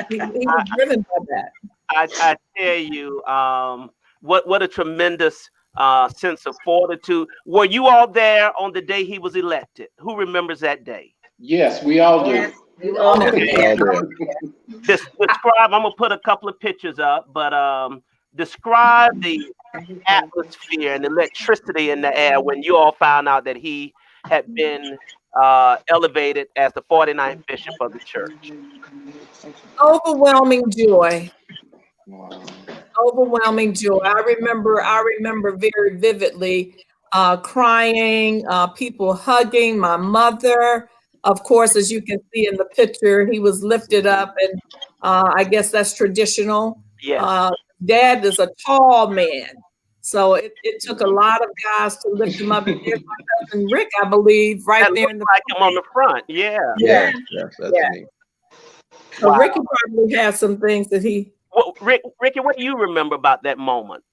He was driven by that. I tell you, what a tremendous sense of fortitude. Were you all there on the day he was elected? Who remembers that day? Yes, we all do. Yes, we all do. Describe, I'm gonna put a couple of pictures up, but describe the atmosphere and the electricity in the air when you all found out that he had been elevated as the 49th bishop of the church. Overwhelming joy. Overwhelming joy. I remember very vividly crying, people hugging my mother. Of course, as you can see in the picture, he was lifted up, and I guess that's traditional. Yes. Dad is a tall man, so it took a lot of guys to lift him up. There's my cousin Rick, I believe, right there in the like him on the front. Yeah. Yes, that's me. So wow. Ricky probably has some things that he. Well, Ricky, what do you remember about that moment?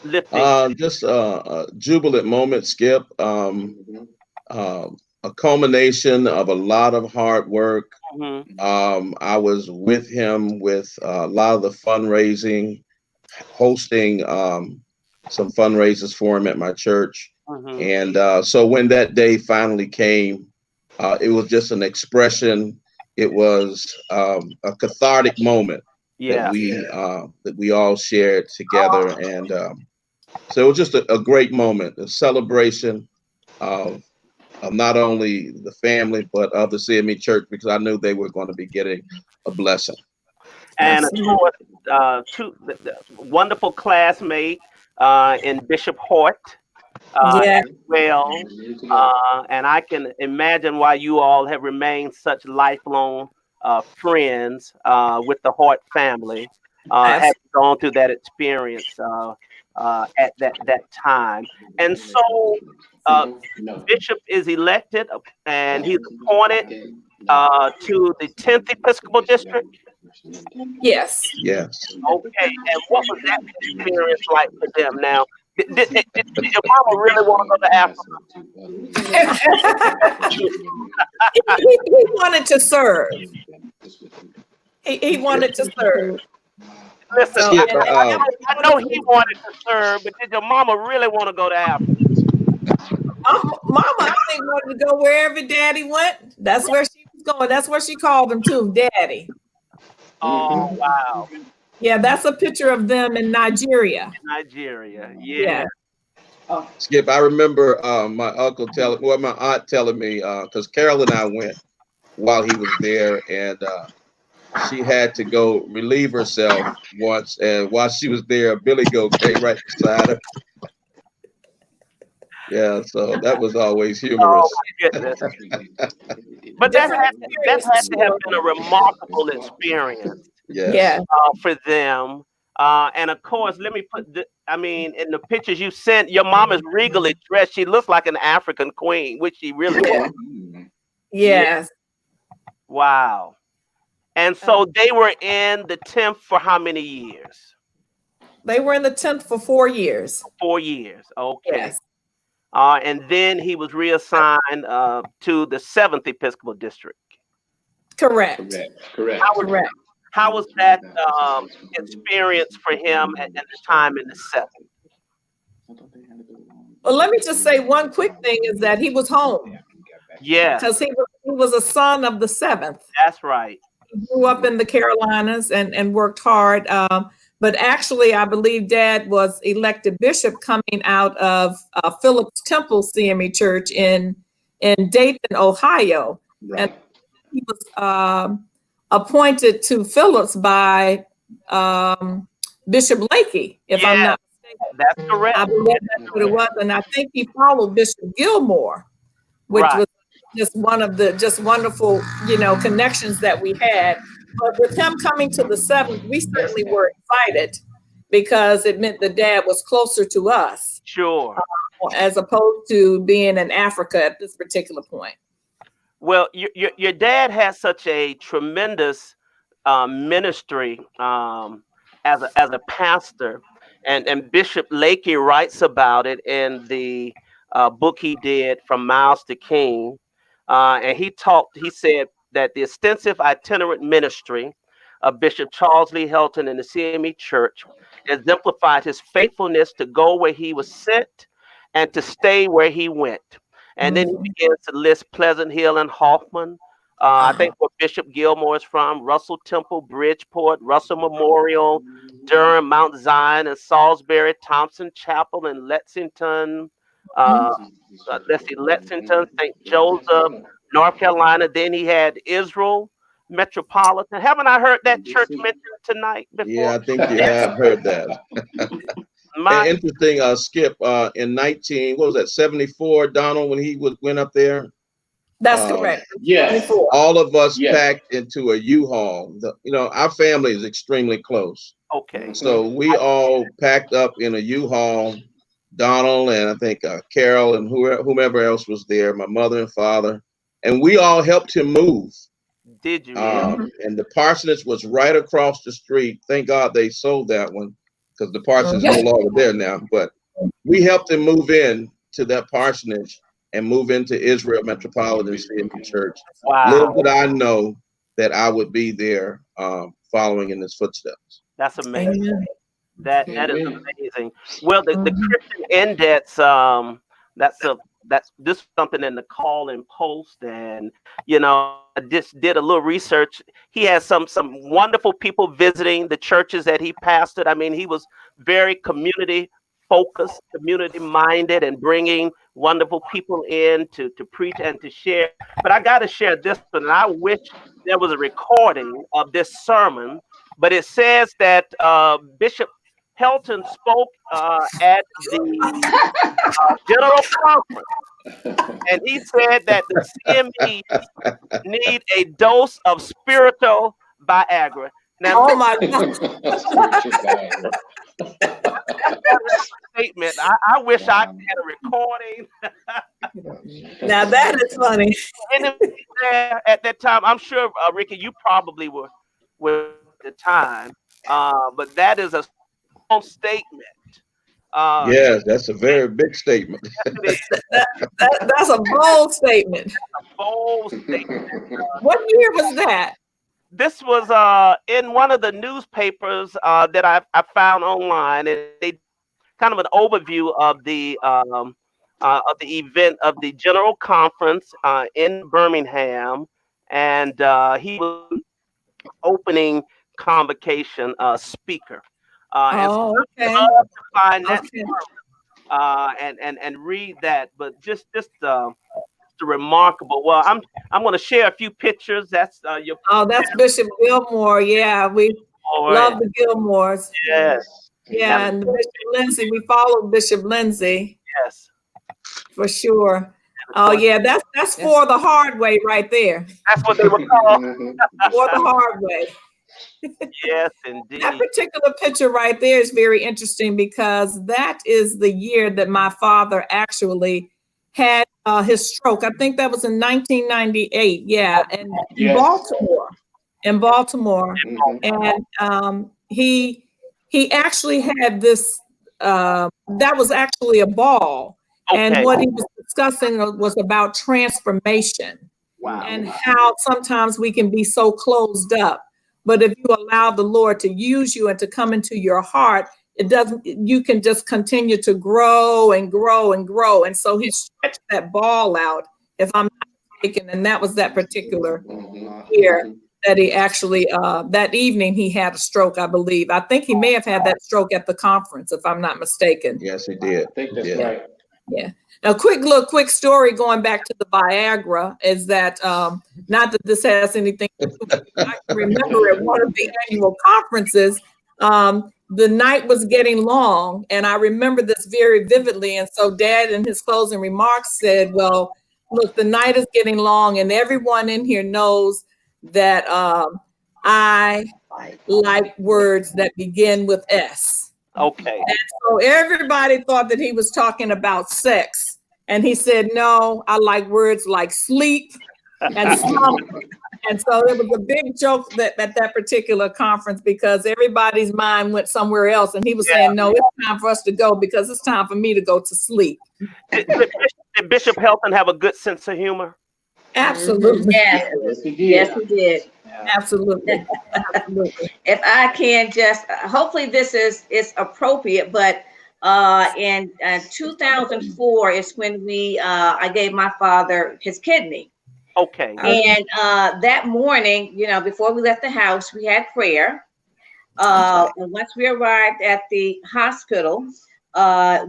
Just a jubilant moment, Skip. A culmination of a lot of hard work. I was with him with a lot of the fundraising, hosting some fundraisers for him at my church. And so when that day finally came, it was just an expression. It was a cathartic moment that we all shared together. And so it was just a great moment, a celebration of not only the family, but of the CME Church, because I knew they were going to be getting a blessing. And of course, two wonderful classmate in Bishop Hort as well. And I can imagine why you all have remained such lifelong friends with the Hort family, having gone through that experience at that time. And so Bishop is elected and he's appointed to the 10th Episcopal District. Yes. Okay. And what was that experience like for them? Now, did your mama really want to go to Africa? he wanted to serve. He wanted to serve. Listen, I know he wanted to serve, but did your mama really want to go to Africa? Mama, I think, wanted to go wherever Daddy went. That's where she was going. That's where she called him too, Daddy. Oh, wow. Yeah, that's a picture of them in Nigeria. Yeah. Skip, I remember my aunt telling me, because Carol and I went while he was there, and she had to go relieve herself once, and while she was there, Billy Goat came right beside her. Yeah, so that was always humorous. Oh, my goodness. But that had to have been a remarkable experience for them. And of course, let me put in the pictures you sent, your mom is regally dressed. She looks like an African queen, which she really is. Yes. Wow. And so they were in the 10th for how many years? They were in the 10th for 4 years. 4 years. Okay. Yes. And then he was reassigned to the 7th Episcopal District. Correct. How was that experience for him at the time in the 7th? Well, let me just say one quick thing is that he was home. Yeah. Because he was a son of the 7th. That's right. He grew up in the Carolinas and worked hard. But actually, I believe Dad was elected bishop coming out of Phillips Temple CME Church in Dayton, Ohio. Right. And he was appointed to Phillips by Bishop Lakey, if I'm not mistaken. That's correct. I believe that's what it was. And I think he followed Bishop Gilmore, which was just one of the wonderful, connections that we had. But with him coming to the 7th, we certainly were excited because it meant that Dad was closer to us. Sure. As opposed to being in Africa at this particular point. Well, your dad has such a tremendous ministry as a pastor, and Bishop Lakey writes about it in the book he did From Miles to King, and he said that the extensive itinerant ministry of Bishop Charles Lee Helton in the CME Church exemplified his faithfulness to go where he was sent and to stay where he went. And then he begins to list Pleasant Hill and Hoffman. I think where Bishop Gilmore is from, Russell Temple, Bridgeport, Russell Memorial, Durham, Mount Zion, and Salisbury, Thompson Chapel, and Lexington. Lexington, St. Joseph, North Carolina. Then he had Israel Metropolitan. Haven't I heard that church mentioned tonight before? Yeah, I think you have heard that. Interesting, Skip. In 74, Donald, when he went up there. That's correct. Yes. All of us packed into a U-Haul. Our family is extremely close. Okay. So we all packed up in a U-Haul. Donald and I think Carol and whomever else was there, my mother and father, and we all helped him move. Did you? And the parsonage was right across the street. Thank God they sold that one because the parsonage is no longer there now. But we helped him move in to that parsonage and move into Israel Metropolitan CME Church. Wow. Little did I know that I would be there following in his footsteps. That's amazing. Amen. That is amazing. Well, the Christian Index, that's this is something in the Call and Post, and I just did a little research. He has some wonderful people visiting the churches that he pastored. I mean, he was very community focused, community minded, and bringing wonderful people in to preach and to share. But I got to share this one, and I wish there was a recording of this sermon. But it says that Bishop Helton spoke at the General Conference, and he said that the CME need a dose of spiritual Viagra. Now, oh my God! Statement. I wish I had a recording. Now that is funny. And at that time, I'm sure, Ricky, you probably were at the time, but that is a strong statement. Yes, that's a very big statement. That's a bold statement. A bold statement. What year was that? This was in one of the newspapers that I found online, and they kind of an overview of the event of the General Conference in Birmingham, and he was opening convocation speaker. And so okay. I'd love to find that and read that, but just remarkable. Well, I'm going to share a few pictures. That's your. Oh, that's Bishop Gilmore. Yeah, we love the Gilmores. Yes. Yeah, and Bishop Lindsay. We followed Bishop Lindsay. Yes. For sure. Oh yeah, that's for the hard way right there. That's what they were called. For the hard way. Yes, indeed. That particular picture right there is very interesting because that is the year that my father actually had his stroke. I think that was in 1998. Yeah, and in Baltimore, and he actually had this. That was actually a ball, and what he was discussing was about transformation. Wow. And how sometimes we can be so closed up. But if you allow the Lord to use you and to come into your heart, you can just continue to grow and grow and grow. And so he stretched that ball out, if I'm not mistaken. And that was that particular year that he actually, that evening he had a stroke, I believe. I think he may have had that stroke at the conference, if I'm not mistaken. Yes, he did. I think that's right. Yeah. Now, quick story going back to the Viagra is that, not that this has anything to do with it, I can remember at one of the annual conferences, the night was getting long, and I remember this very vividly. And so Dad in his closing remarks said, well, look, the night is getting long, and everyone in here knows that I like words that begin with S. Okay. And so everybody thought that he was talking about sex. And he said, no, I like words like sleep and slumber. And so it was a big joke that at that particular conference because everybody's mind went somewhere else. And he was saying, no, it's time for us to go because it's time for me to go to sleep. Did Bishop Helton have a good sense of humor? Absolutely. Yes, yes, he did. Absolutely. Absolutely. If I can just, hopefully this is appropriate, but in 2004 is when I gave my father his kidney. Okay. And that morning, before we left the house, we had prayer. And once we arrived at the hospital,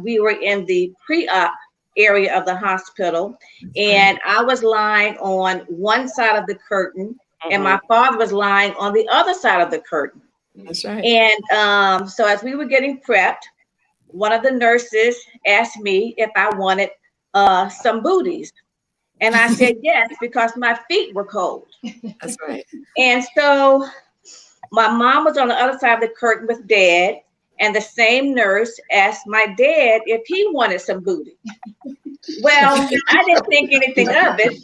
we were in the pre-op area of the hospital, and I was lying on one side of the curtain, and my father was lying on the other side of the curtain. That's right. And so as we were getting prepped, one of the nurses asked me if I wanted some booties. And I said yes, because my feet were cold. That's right. And so my mom was on the other side of the curtain with Dad, and the same nurse asked my dad if he wanted some booty. Well, I didn't think anything of it,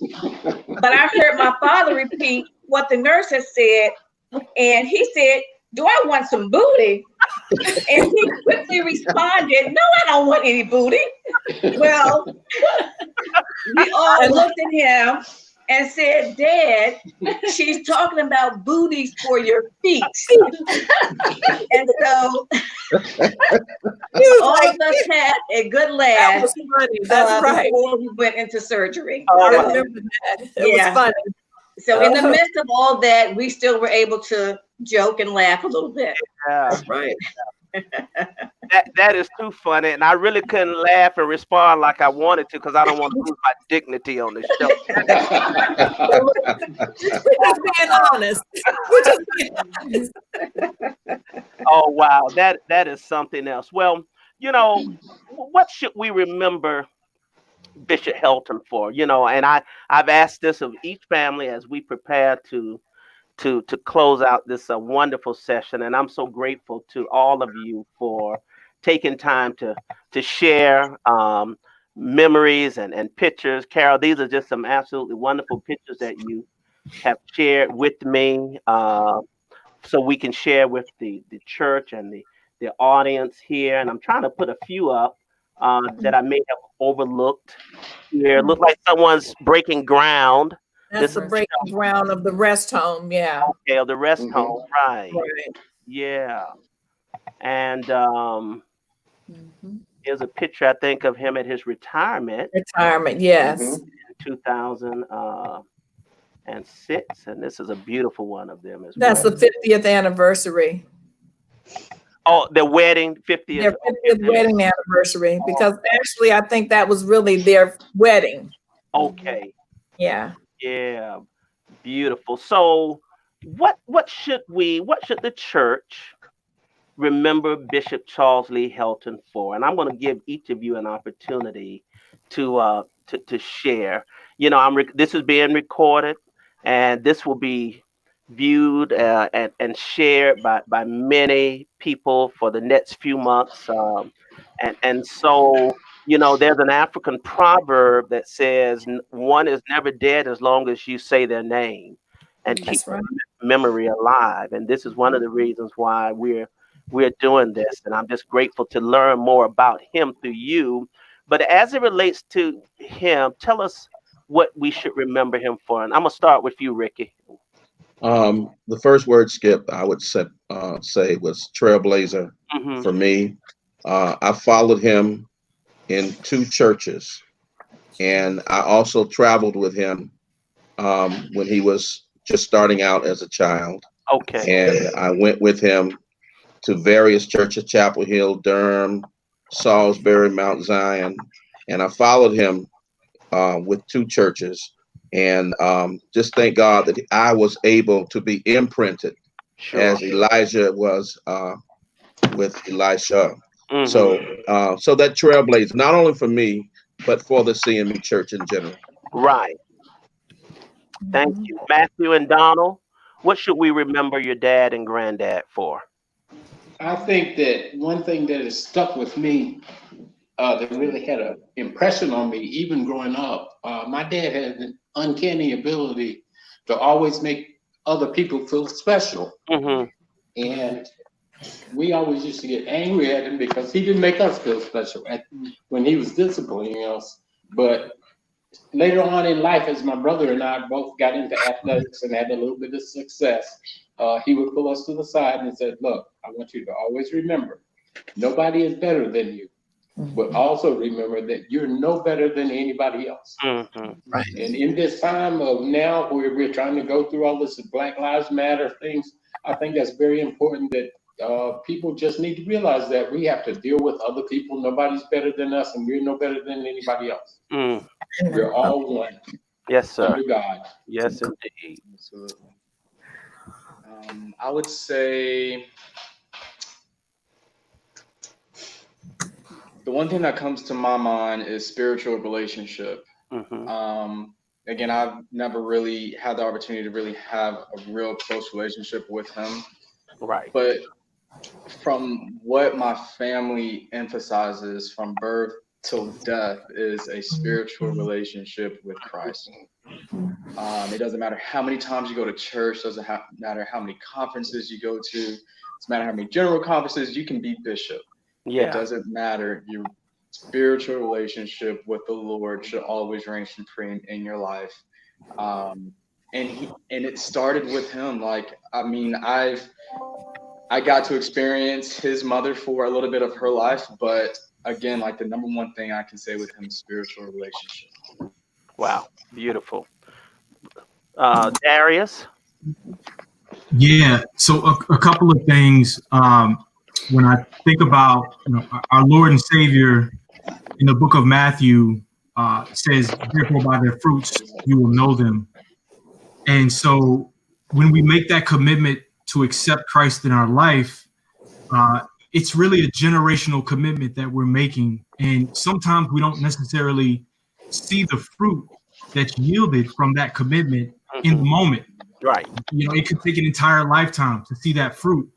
but I heard my father repeat what the nurse had said, and he said, "Do I want some booty?" And he quickly responded, "No, I don't want any booty." Well, we all looked at him and said, "Dad, she's talking about booties for your feet." And so all of us had a good laugh. That was funny. That's right. Before we went into surgery. I remember that. It was funny. So in the midst of all that, we still were able to joke and laugh a little bit. Yeah. That's right. That is too funny, and I really couldn't laugh and respond like I wanted to because I don't want to lose my dignity on the show. We're just being honest. We're just being honest. Oh wow, that is something else. Well, what should we remember Bishop Helton for? And I've asked this of each family as we prepare to close out this wonderful session, and I'm so grateful to all of you for taking time to share memories and pictures. Carol, these are just some absolutely wonderful pictures that you have shared with me, so we can share with the church and the audience here. And I'm trying to put a few up that I may have overlooked here. Look like someone's breaking ground. That's the breaking ground of the rest home, yeah. Okay, of the rest home, right. Yeah. And here's a picture, I think, of him at his retirement. Retirement, yes. In 2006, and this is a beautiful one of them as That's well. the 50th anniversary. Oh, the wedding, 50th. Their 50th wedding anniversary, because actually I think that was really their wedding. Okay. Yeah. Yeah, beautiful. So what should the church remember Bishop Charles Lee Helton for? And I'm going to give each of you an opportunity to share. This is being recorded, and this will be viewed and shared by many people for the next few months. And so there's an African proverb that says one is never dead as long as you say their name and keep memory alive. And this is one of the reasons why we're doing this. And I'm just grateful to learn more about him through you. But as it relates to him, tell us what we should remember him for. And I'm going to start with you, Ricky. The first word, Skip, I would say was trailblazer for me. I followed him in 2 churches, and I also traveled with him when he was just starting out as a child. Okay. And I went with him to various churches: Chapel Hill, Durham, Salisbury, Mount Zion, and I followed him with 2 churches. And just thank God that I was able to be imprinted as Elijah was with Elisha. So that trailblazer, not only for me, but for the CME Church in general. Right. Thank you. Matthew and Donald, what should we remember your dad and granddad for? I think that one thing that has stuck with me, that really had an impression on me, even growing up, my dad had an uncanny ability to always make other people feel special. And we always used to get angry at him because he didn't make us feel special when he was disciplining us. But later on in life, as my brother and I both got into athletics and had a little bit of success, he would pull us to the side and said, "Look, I want you to always remember, nobody is better than you, but also remember that you're no better than anybody else." Right. And in this time of now where we're trying to go through all this Black Lives Matter things, I think that's very important that people just need to realize that we have to deal with other people. Nobody's better than us, and we're no better than anybody else. We're all one. Yes, sir. Under God. Yes, indeed. Absolutely. I would say The one thing that comes to my mind is spiritual relationship. Again, I've never really had the opportunity to really have a real close relationship with him. Right. But from what my family emphasizes from birth till death is a spiritual relationship with Christ. It doesn't matter how many times you go to church, doesn't matter how many conferences you go to, doesn't matter how many general conferences, you can be bishop. Yeah. It doesn't matter. Your spiritual relationship with the Lord should always reign supreme in your life. And it started with him. Like, I mean, I got to experience his mother for a little bit of her life, but again, like the number one thing I can say with him is spiritual relationship. Wow, beautiful. Darius? Yeah, so a couple of things. When I think about our Lord and Savior in the book of Matthew, says, "Therefore by their fruits you will know them." And so when we make that commitment to accept Christ in our life, it's really a generational commitment that we're making. And sometimes we don't necessarily see the fruit that's yielded from that commitment in the moment. Right. It could take an entire lifetime to see that fruit.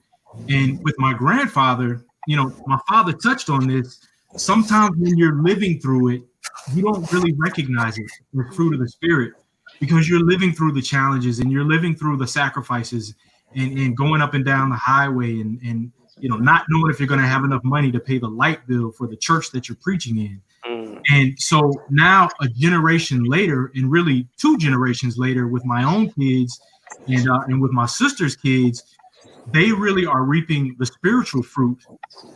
And with my grandfather, my father touched on this. Sometimes when you're living through it, you don't really recognize it, the fruit of the Spirit, because you're living through the challenges and you're living through the sacrifices and going up and down the highway and not knowing if you're going to have enough money to pay the light bill for the church that you're preaching in. And so now a generation later, and really 2 generations later, with my own kids and with my sister's kids, they really are reaping the spiritual fruit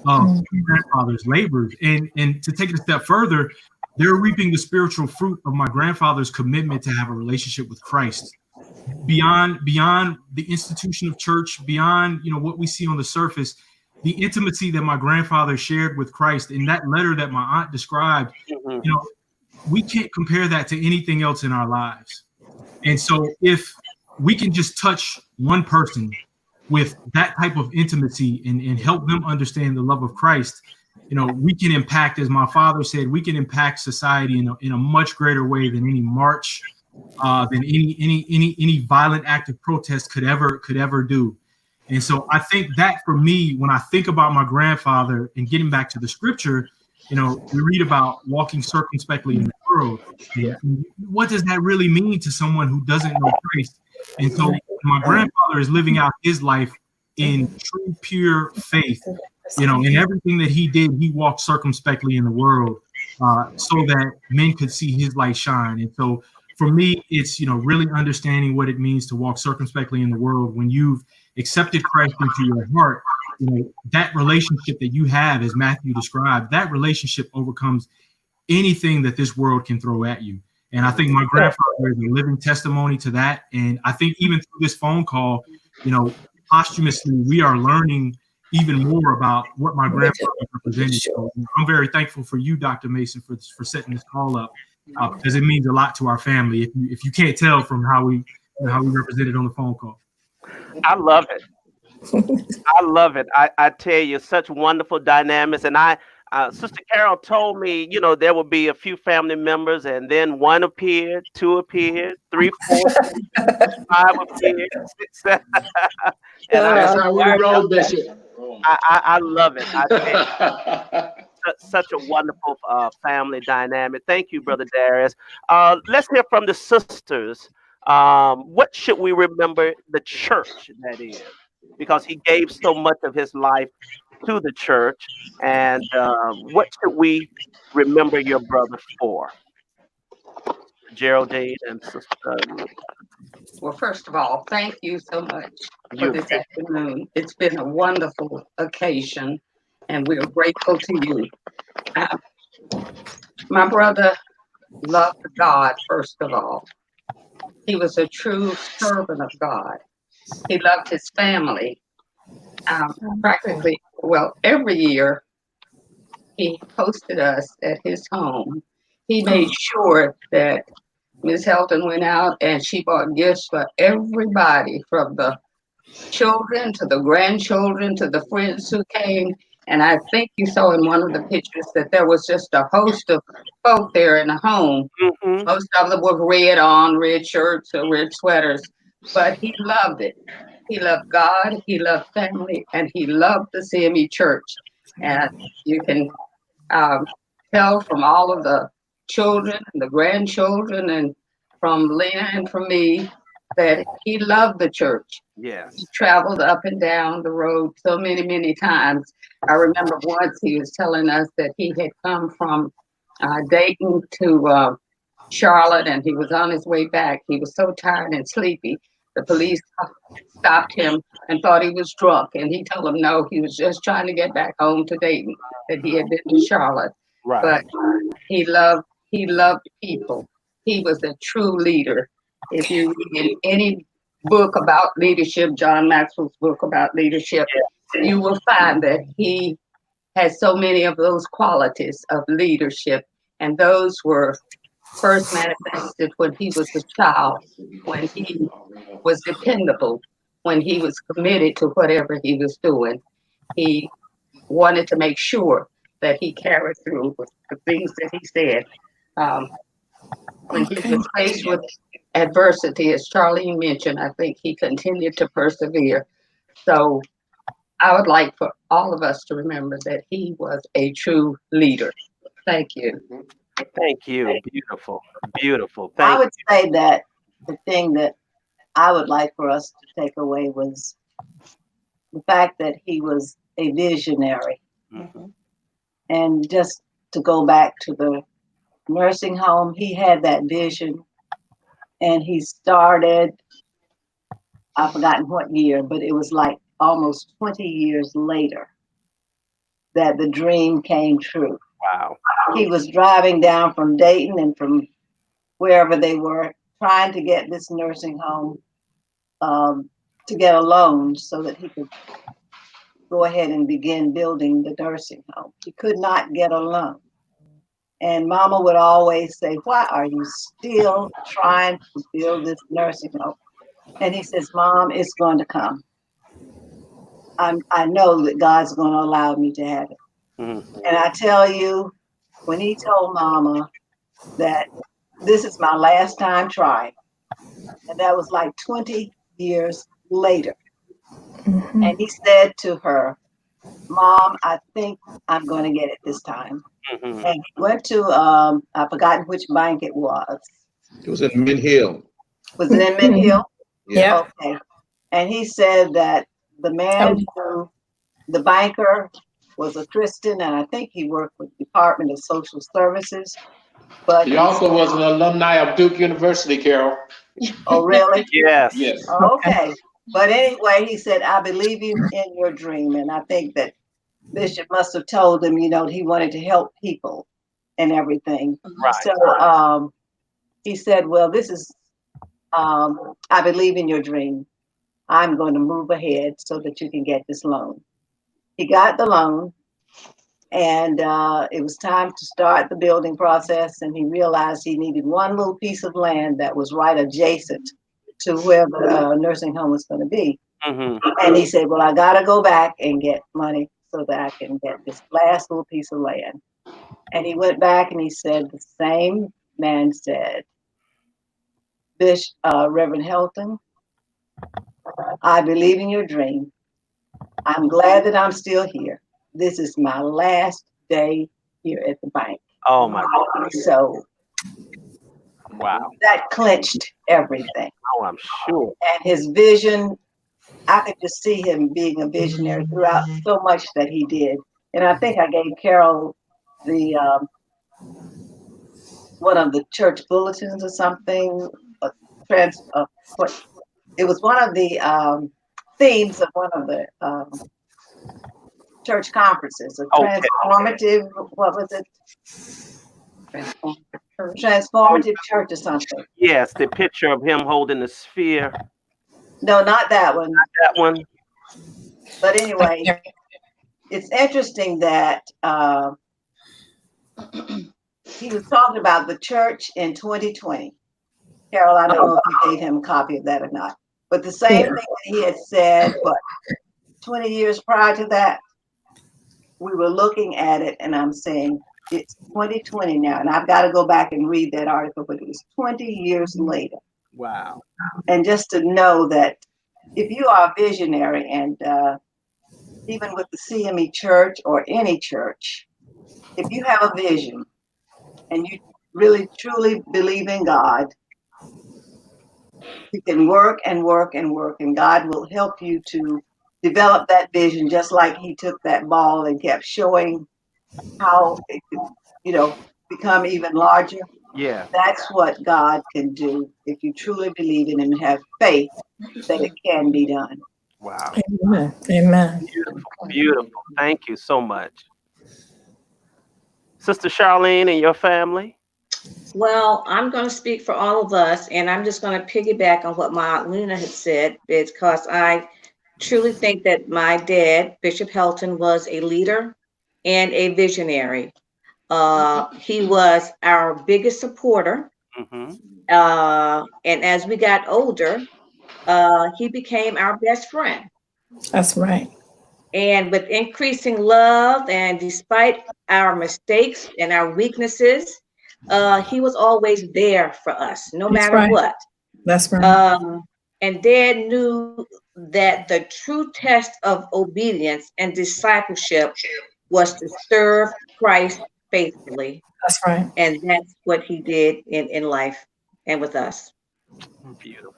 of my grandfather's labors. And to take it a step further, they're reaping the spiritual fruit of my grandfather's commitment to have a relationship with Christ. Beyond the institution of church, beyond what we see on the surface, the intimacy that my grandfather shared with Christ in that letter that my aunt described, we can't compare that to anything else in our lives. And so if we can just touch one person with that type of intimacy and help them understand the love of Christ, we can impact, as my father said, we can impact society in a much greater way than any march, than any violent act of protest could ever do. And so I think that for me, when I think about my grandfather and getting back to the scripture, we read about walking circumspectly in the world. And what does that really mean to someone who doesn't know Christ? And so my grandfather is living out his life in true, pure faith. In everything that he did, he walked circumspectly in the world so that men could see his light shine. And so for me, it's, really understanding what it means to walk circumspectly in the world. When you've accepted Christ into your heart, that relationship that you have, as Matthew described, that relationship overcomes anything that this world can throw at you. And I think my grandfather is a living testimony to that. And I think even through this phone call, posthumously, we are learning even more about what my grandfather represented. So I'm very thankful for you, Dr. Mason, for setting this call up, because it means a lot to our family. If you can't tell from how we represented on the phone call. I love it. I love it. I tell you, such wonderful dynamics. And Sister Carol told me, there would be a few family members, and then 1 appeared, 2 appeared, 3, 4, 5 appeared, 6, 7. And that's how we roll, Bishop. I love it. I tell you, such a wonderful family dynamic. Thank you, Brother Darius. Let's hear from the sisters. What should we remember the church, that is? Because he gave so much of his life to the church. And what should we remember your brother for? Geraldine and Sister. Well, first of all, thank you so much for this afternoon. It's been a wonderful occasion, and we're grateful to you. My brother loved God, first of all. He was a true servant of God. He loved his family. Practically, every year he hosted us at his home. He made sure that Ms. Helton went out and she bought gifts for everybody, from the children to the grandchildren to the friends who came. And I think you saw in one of the pictures that there was just a host of folk there in the home. Mm-hmm. Most of them were red shirts or red sweaters, but he loved it. He loved God, he loved family, and he loved the CME Church. And you can tell from all of the children and the grandchildren and from Lena and from me that he loved the church. Yes. He traveled up and down the road so many, many times. I remember once he was telling us that he had come from Dayton to Charlotte, and he was on his way back. He was so tired and sleepy. The police stopped him and thought he was drunk, and he told them no, he was just trying to get back home to Dayton, that he had been to Charlotte. Right. But he loved people. He was a true leader. If you read in any book about leadership, John Maxwell's book about leadership, you will find that he has so many of those qualities of leadership, and those were first manifested when he was a child, when he was dependable, when he was committed to whatever he was doing. He wanted to make sure that he carried through with the things that he said. When he was faced with adversity, as Charlene mentioned, I think he continued to persevere. So I would like for all of us to remember that he was a true leader. Thank you. Thank you. Beautiful. Beautiful. I would say that the thing that I would like for us to take away was the fact that he was a visionary. Mm-hmm. And just to go back to the nursing home, he had that vision, and he started, I've forgotten what year, but it was like almost 20 years later that the dream came true. Wow. He was driving down from Dayton and from wherever they were, trying to get this nursing home to get a loan so that he could go ahead and begin building the nursing home. He could not get a loan. And Mama would always say, why are you still trying to build this nursing home? And he says, Mom, it's going to come. I know that God's going to allow me to have it. Mm-hmm. And I tell you, when he told Mama that this is my last time trying, and that was like 20 years later. Mm-hmm. And he said to her, Mom, I think I'm going to get it this time. Mm-hmm. And he went to, I've forgotten which bank it was. It was in Mint Hill. Was it in Mint Hill? Yeah. Okay. And he said that the man who, the banker, was a Christian, and I think he worked with the Department of Social Services. But he also was an alumni of Duke University, Carol. Oh, really? Yes. Yes. Okay. But anyway, he said, I believe you in your dream. And I think that Bishop must have told him, you know, he wanted to help people and everything. Right. So he said, well, this is, I believe in your dream. I'm going to move ahead so that you can get this loan. He got the loan, and it was time to start the building process. And he realized he needed one little piece of land that was right adjacent to where the nursing home was going to be. Mm-hmm. And he said, well, I got to go back and get money so that I can get this last little piece of land. And he went back and he said, the same man said, Reverend Helton, I believe in your dream. I'm glad that I'm still here. This is my last day here at the bank. Oh my God. So wow. That clinched everything. Oh, I'm sure. And his vision, I could just see him being a visionary throughout so much that he did. And I think I gave Carol the one of the church bulletins or something. It was one of the themes of one of the church conferences. Transformative, what was it? Transformative church or something. Yes, the picture of him holding the sphere. No, not that one. Not that one. But anyway, it's interesting that he was talking about the church in 2020. Carol, I don't know if you gave him a copy of that or not. But the same thing that he had said, 20 years prior to that, we were looking at it, and I'm saying it's 2020 now, and I've got to go back and read that article, but it was 20 years later. Wow. And just to know that if you are a visionary, and even with the CME church or any church, if you have a vision and you really truly believe in God, you can work and work and work, and God will help you to develop that vision, just like he took that ball and kept showing how it could, you know, become even larger. Yeah. That's what God can do if you truly believe in him and have faith that it can be done. Wow. Amen. Amen. Beautiful. Beautiful. Thank you so much. Sister Charlene and your family? Well, I'm going to speak for all of us, and I'm just going to piggyback on what my Aunt Luna had said, because I truly think that my dad, Bishop Helton, was a leader and a visionary. He was our biggest supporter. Mm-hmm. And as we got older, he became our best friend. That's right. And with increasing love, and despite our mistakes and our weaknesses, he was always there for us, no matter what. That's right. And Dad knew that the true test of obedience and discipleship was to serve Christ faithfully. That's right. And that's what he did in life and with us. Beautiful.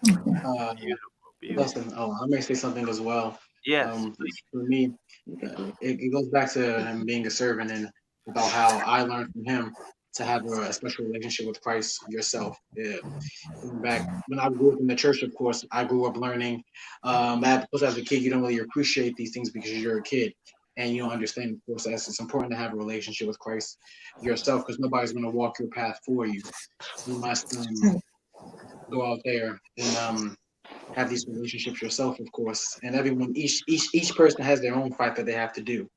Listen, I may say something as well. Yes. For me, it goes back to him being a servant, and about how I learned from him to have a special relationship with Christ yourself. Yeah. Back when I grew up in the church, of course, I grew up learning. Of course, as a kid, you don't really appreciate these things because you're a kid and you don't understand. Of course, it's important to have a relationship with Christ yourself, because nobody's going to walk your path for you. You must go out there and have these relationships yourself, of course. And everyone, each person has their own fight that they have to do.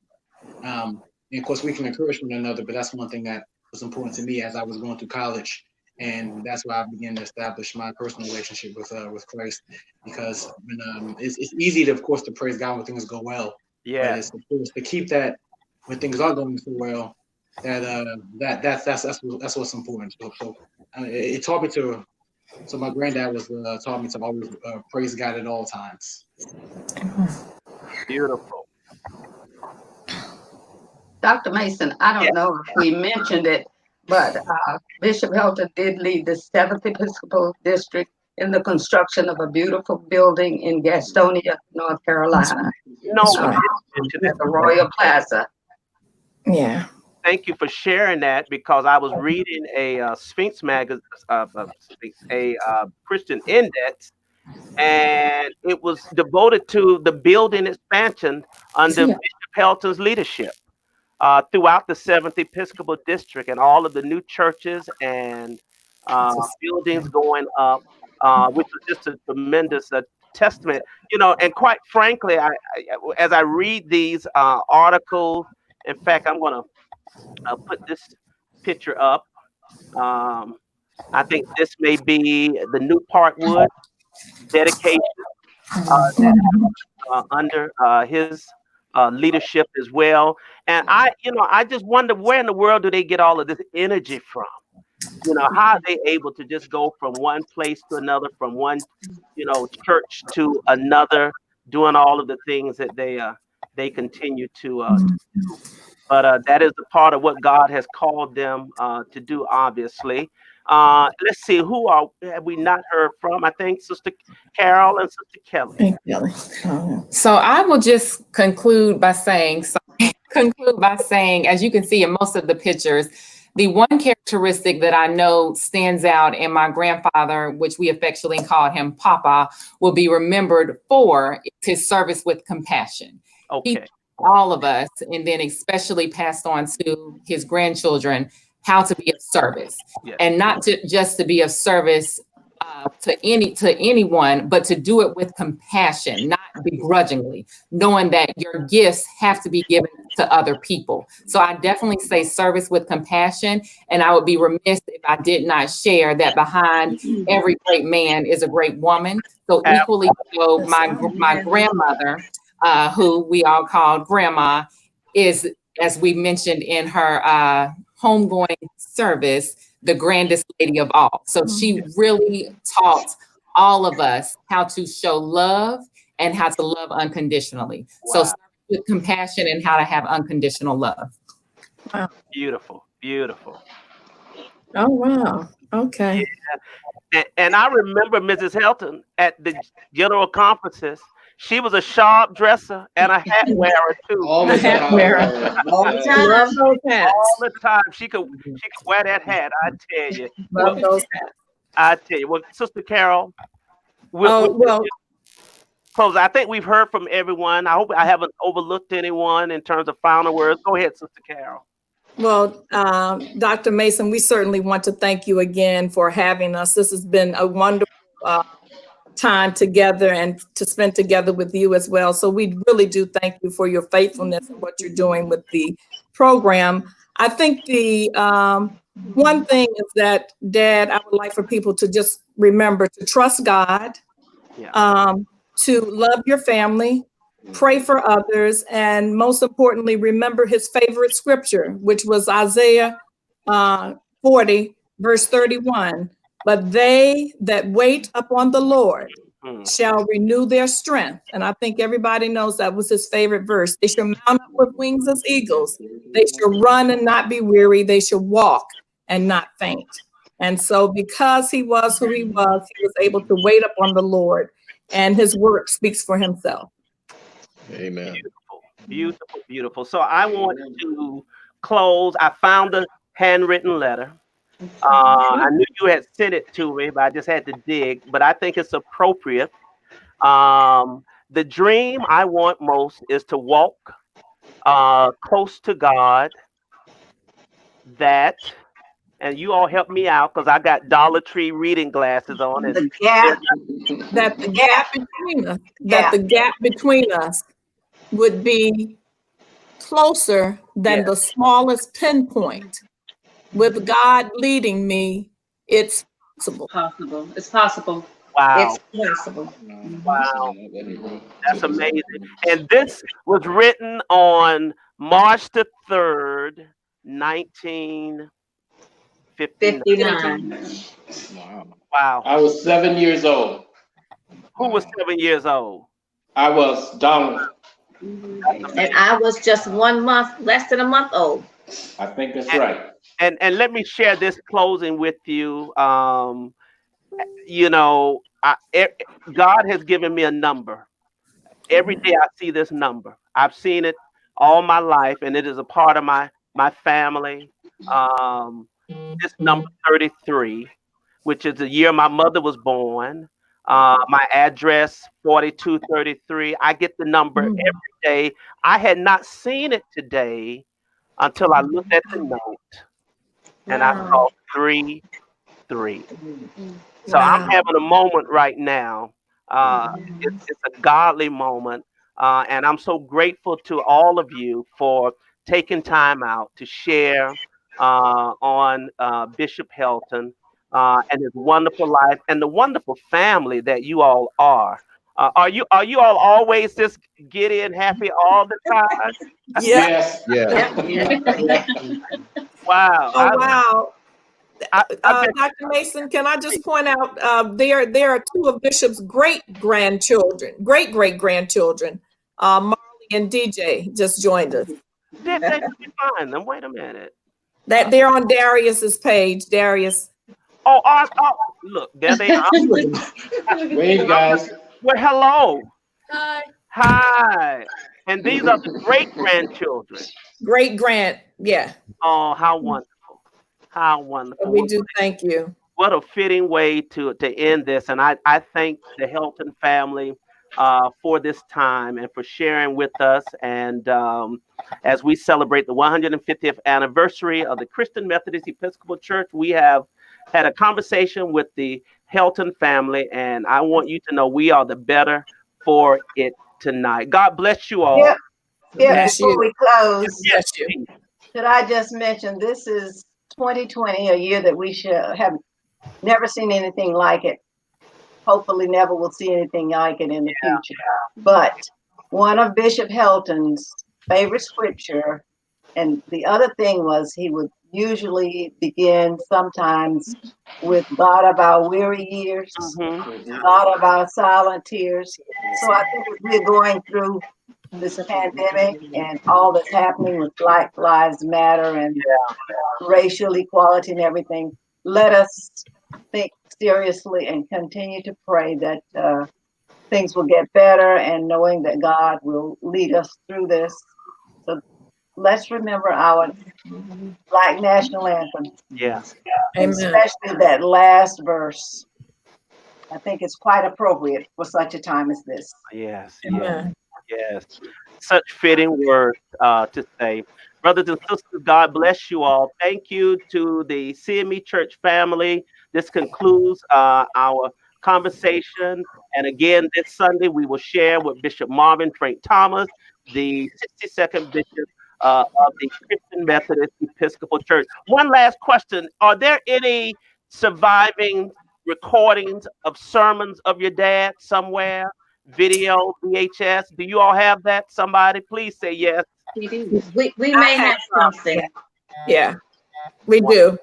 And of course, we can encourage one another, but that's one thing that was important to me as I was going through college, and that's why I began to establish my personal relationship with Christ. Because when, it's easy to, of course, to praise God when things go well. Yeah. But it's, of course, to keep that when things are going so well. That's what's important. So it taught me to. So my granddad was taught me to always praise God at all times. Beautiful. Dr. Mason, I don't know if we mentioned it, but Bishop Helton did lead the 7th Episcopal District in the construction of a beautiful building in Gastonia, North Carolina. No, at the Royal Plaza. Yeah. Thank you for sharing that, because I was reading a Sphinx magazine, a Christian Index, and it was devoted to the building expansion under Bishop Helton's leadership throughout the 7th Episcopal District, and all of the new churches and buildings going up, which was just a tremendous testament, you know. And quite frankly, as I read these articles, in fact, I'm going to I'll put this picture up. I think this may be the new Parkwood dedication under his leadership as well. And I just wonder, where in the world do they get all of this energy from? You know, how are they able to just go from one place to another, from one, church to another, doing all of the things that they continue to do. But that is a part of what God has called them to do, obviously. Let's see, who have we not heard from? I think Sister Carol and Sister Kelly. So I will just conclude by saying, as you can see in most of the pictures, the one characteristic that I know stands out in my grandfather, which we affectionately called him Papa, will be remembered for, is his service with compassion. Okay. All of us, and then especially passed on to his grandchildren, how to be of service. Yes. And not just to be of service to anyone, but to do it with compassion, not begrudgingly, knowing that your gifts have to be given to other people. So I definitely say service with compassion, and I would be remiss if I did not share that behind every great man is a great woman. So equally so, my grandmother, who we all called Grandma, is as we mentioned in her homegoing service, the grandest lady of all. So she really taught all of us how to show love and how to love unconditionally. Wow. So with compassion and how to have unconditional love. Wow. Beautiful, beautiful. Oh, wow. Okay. Yeah. And I remember Mrs. Helton at the general conferences. She was a sharp dresser and a hat wearer too. All the hat wearer. All the time. Love those hats. All the time. She could wear that hat, I tell you. Love those hats. I tell you. Well, Sister Carol, close. I think we've heard from everyone. I hope I haven't overlooked anyone in terms of final words. Go ahead, Sister Carol. Well, Dr. Mason, we certainly want to thank you again for having us. This has been a wonderful time together and to spend together with you as well. So we really do thank you for your faithfulness and what you're doing with the program. I think the one thing is that, Dad, I would like for people to just remember to trust God, to love your family, pray for others, and most importantly, remember his favorite scripture, which was Isaiah 40, verse 31. But they that wait upon the Lord shall renew their strength. And I think everybody knows that was his favorite verse. They shall mount up with wings as eagles. They shall run and not be weary. They shall walk and not faint. And so because he was who he was able to wait upon the Lord, and his work speaks for himself. Amen. Beautiful, beautiful, beautiful. So I want to close. I found a handwritten letter. I knew you had sent it to me, but I just had to dig. But I think it's appropriate. The dream I want most is to walk close to God. And you all help me out because I got Dollar Tree reading glasses on. And the gap between us would be closer than the smallest pinpoint. With God leading me, it's possible. It's possible. Wow. It's possible. Wow. That's amazing. And this was written on March the 3rd, 1959. Wow. I was 7 years old. Who was 7 years old? I was Donald. And I was just 1 month, less than a month old. I think that's right. And let me share this closing with you. You know, God has given me a number. Every day I see this number. I've seen it all my life, and it is a part of my family. This number 33, which is the year my mother was born. My address 4233. I get the number every day. I had not seen it today until I looked at the note. And I saw 33. So I'm having a moment right now. It's a godly moment. And I'm so grateful to all of you for taking time out to share on Bishop Helton and his wonderful life and the wonderful family that you all are. Are you all always just giddy and happy all the time? Yes. Wow. Oh, wow. Dr. Mason, can I just point out there are two of Bishop's great-grandchildren, great-great-grandchildren. Marley and DJ just joined us. They could be fine. Then wait a minute. That they're on Darius's page. Darius. Oh, look, there they are. Wave, guys. Well, hello. Hi. Hi. And these are the great-grandchildren. Great-grand, yeah. Oh, how wonderful. How wonderful. We do thank you. What a fitting way to end this. And I thank the Helton family for this time and for sharing with us. And as we celebrate the 150th anniversary of the Christian Methodist Episcopal Church, we have had a conversation with the Helton family. And I want you to know we are the better for it tonight. God bless you all. Before we close, you. should I just mention this is 2020, a year that we should have never seen anything like it. Hopefully never will see anything like it in the future. But one of Bishop Helton's favorite scripture And the other thing was he would usually begin sometimes with God of our weary years, God of our silent tears. So I think as we're going through this pandemic and all that's happening with Black Lives Matter and racial equality and everything, let us think seriously and continue to pray that things will get better, and knowing that God will lead us through this. So let's remember our Black national anthem. Yes. And especially that last verse. I think it's quite appropriate for such a time as this. Yes, yes, yes. Such fitting words to say. Brothers and sisters, God bless you all. Thank you to the CME Church family. This concludes our conversation. And again, this Sunday, we will share with Bishop Marvin Frank Thomas, the 62nd Bishop of the Christian Methodist Episcopal Church. One last question. Are there any surviving recordings of sermons of your dad somewhere? Video, VHS? Do you all have that? Somebody, please say yes. We may have something. Yeah, we do.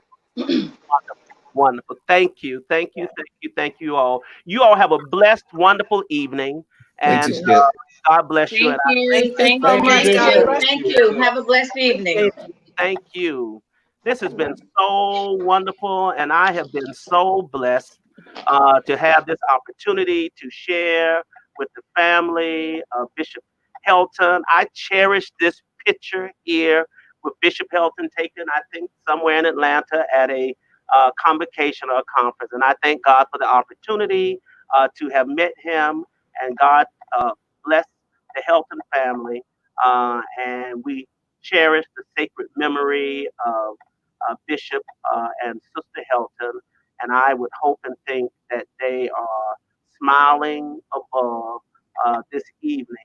Wonderful. Thank you. Thank you. Thank you. Thank you all. You all have a blessed, wonderful evening. And God bless you. Thank you. Thank you so much. Thank you. Have a blessed evening. Thank you. This has been so wonderful, and I have been so blessed to have this opportunity to share with the family of Bishop Helton. I cherish this picture here with Bishop Helton taken, I think, somewhere in Atlanta at a convocation or a conference. And I thank God for the opportunity to have met him, and God bless the Helton family. And we cherish the sacred memory of Bishop and Sister Helton. And I would hope and think that they are smiling above this evening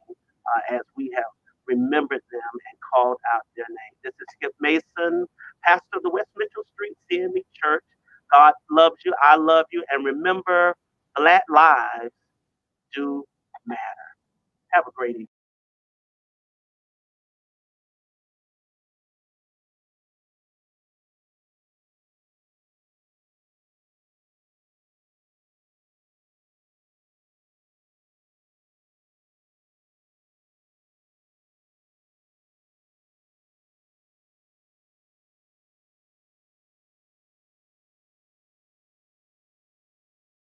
as we have remembered them and called out their name. This is Skip Mason, pastor of the West Mitchell Street CME Church. God loves you. I love you. And remember, Black lives do matter. Have a great evening.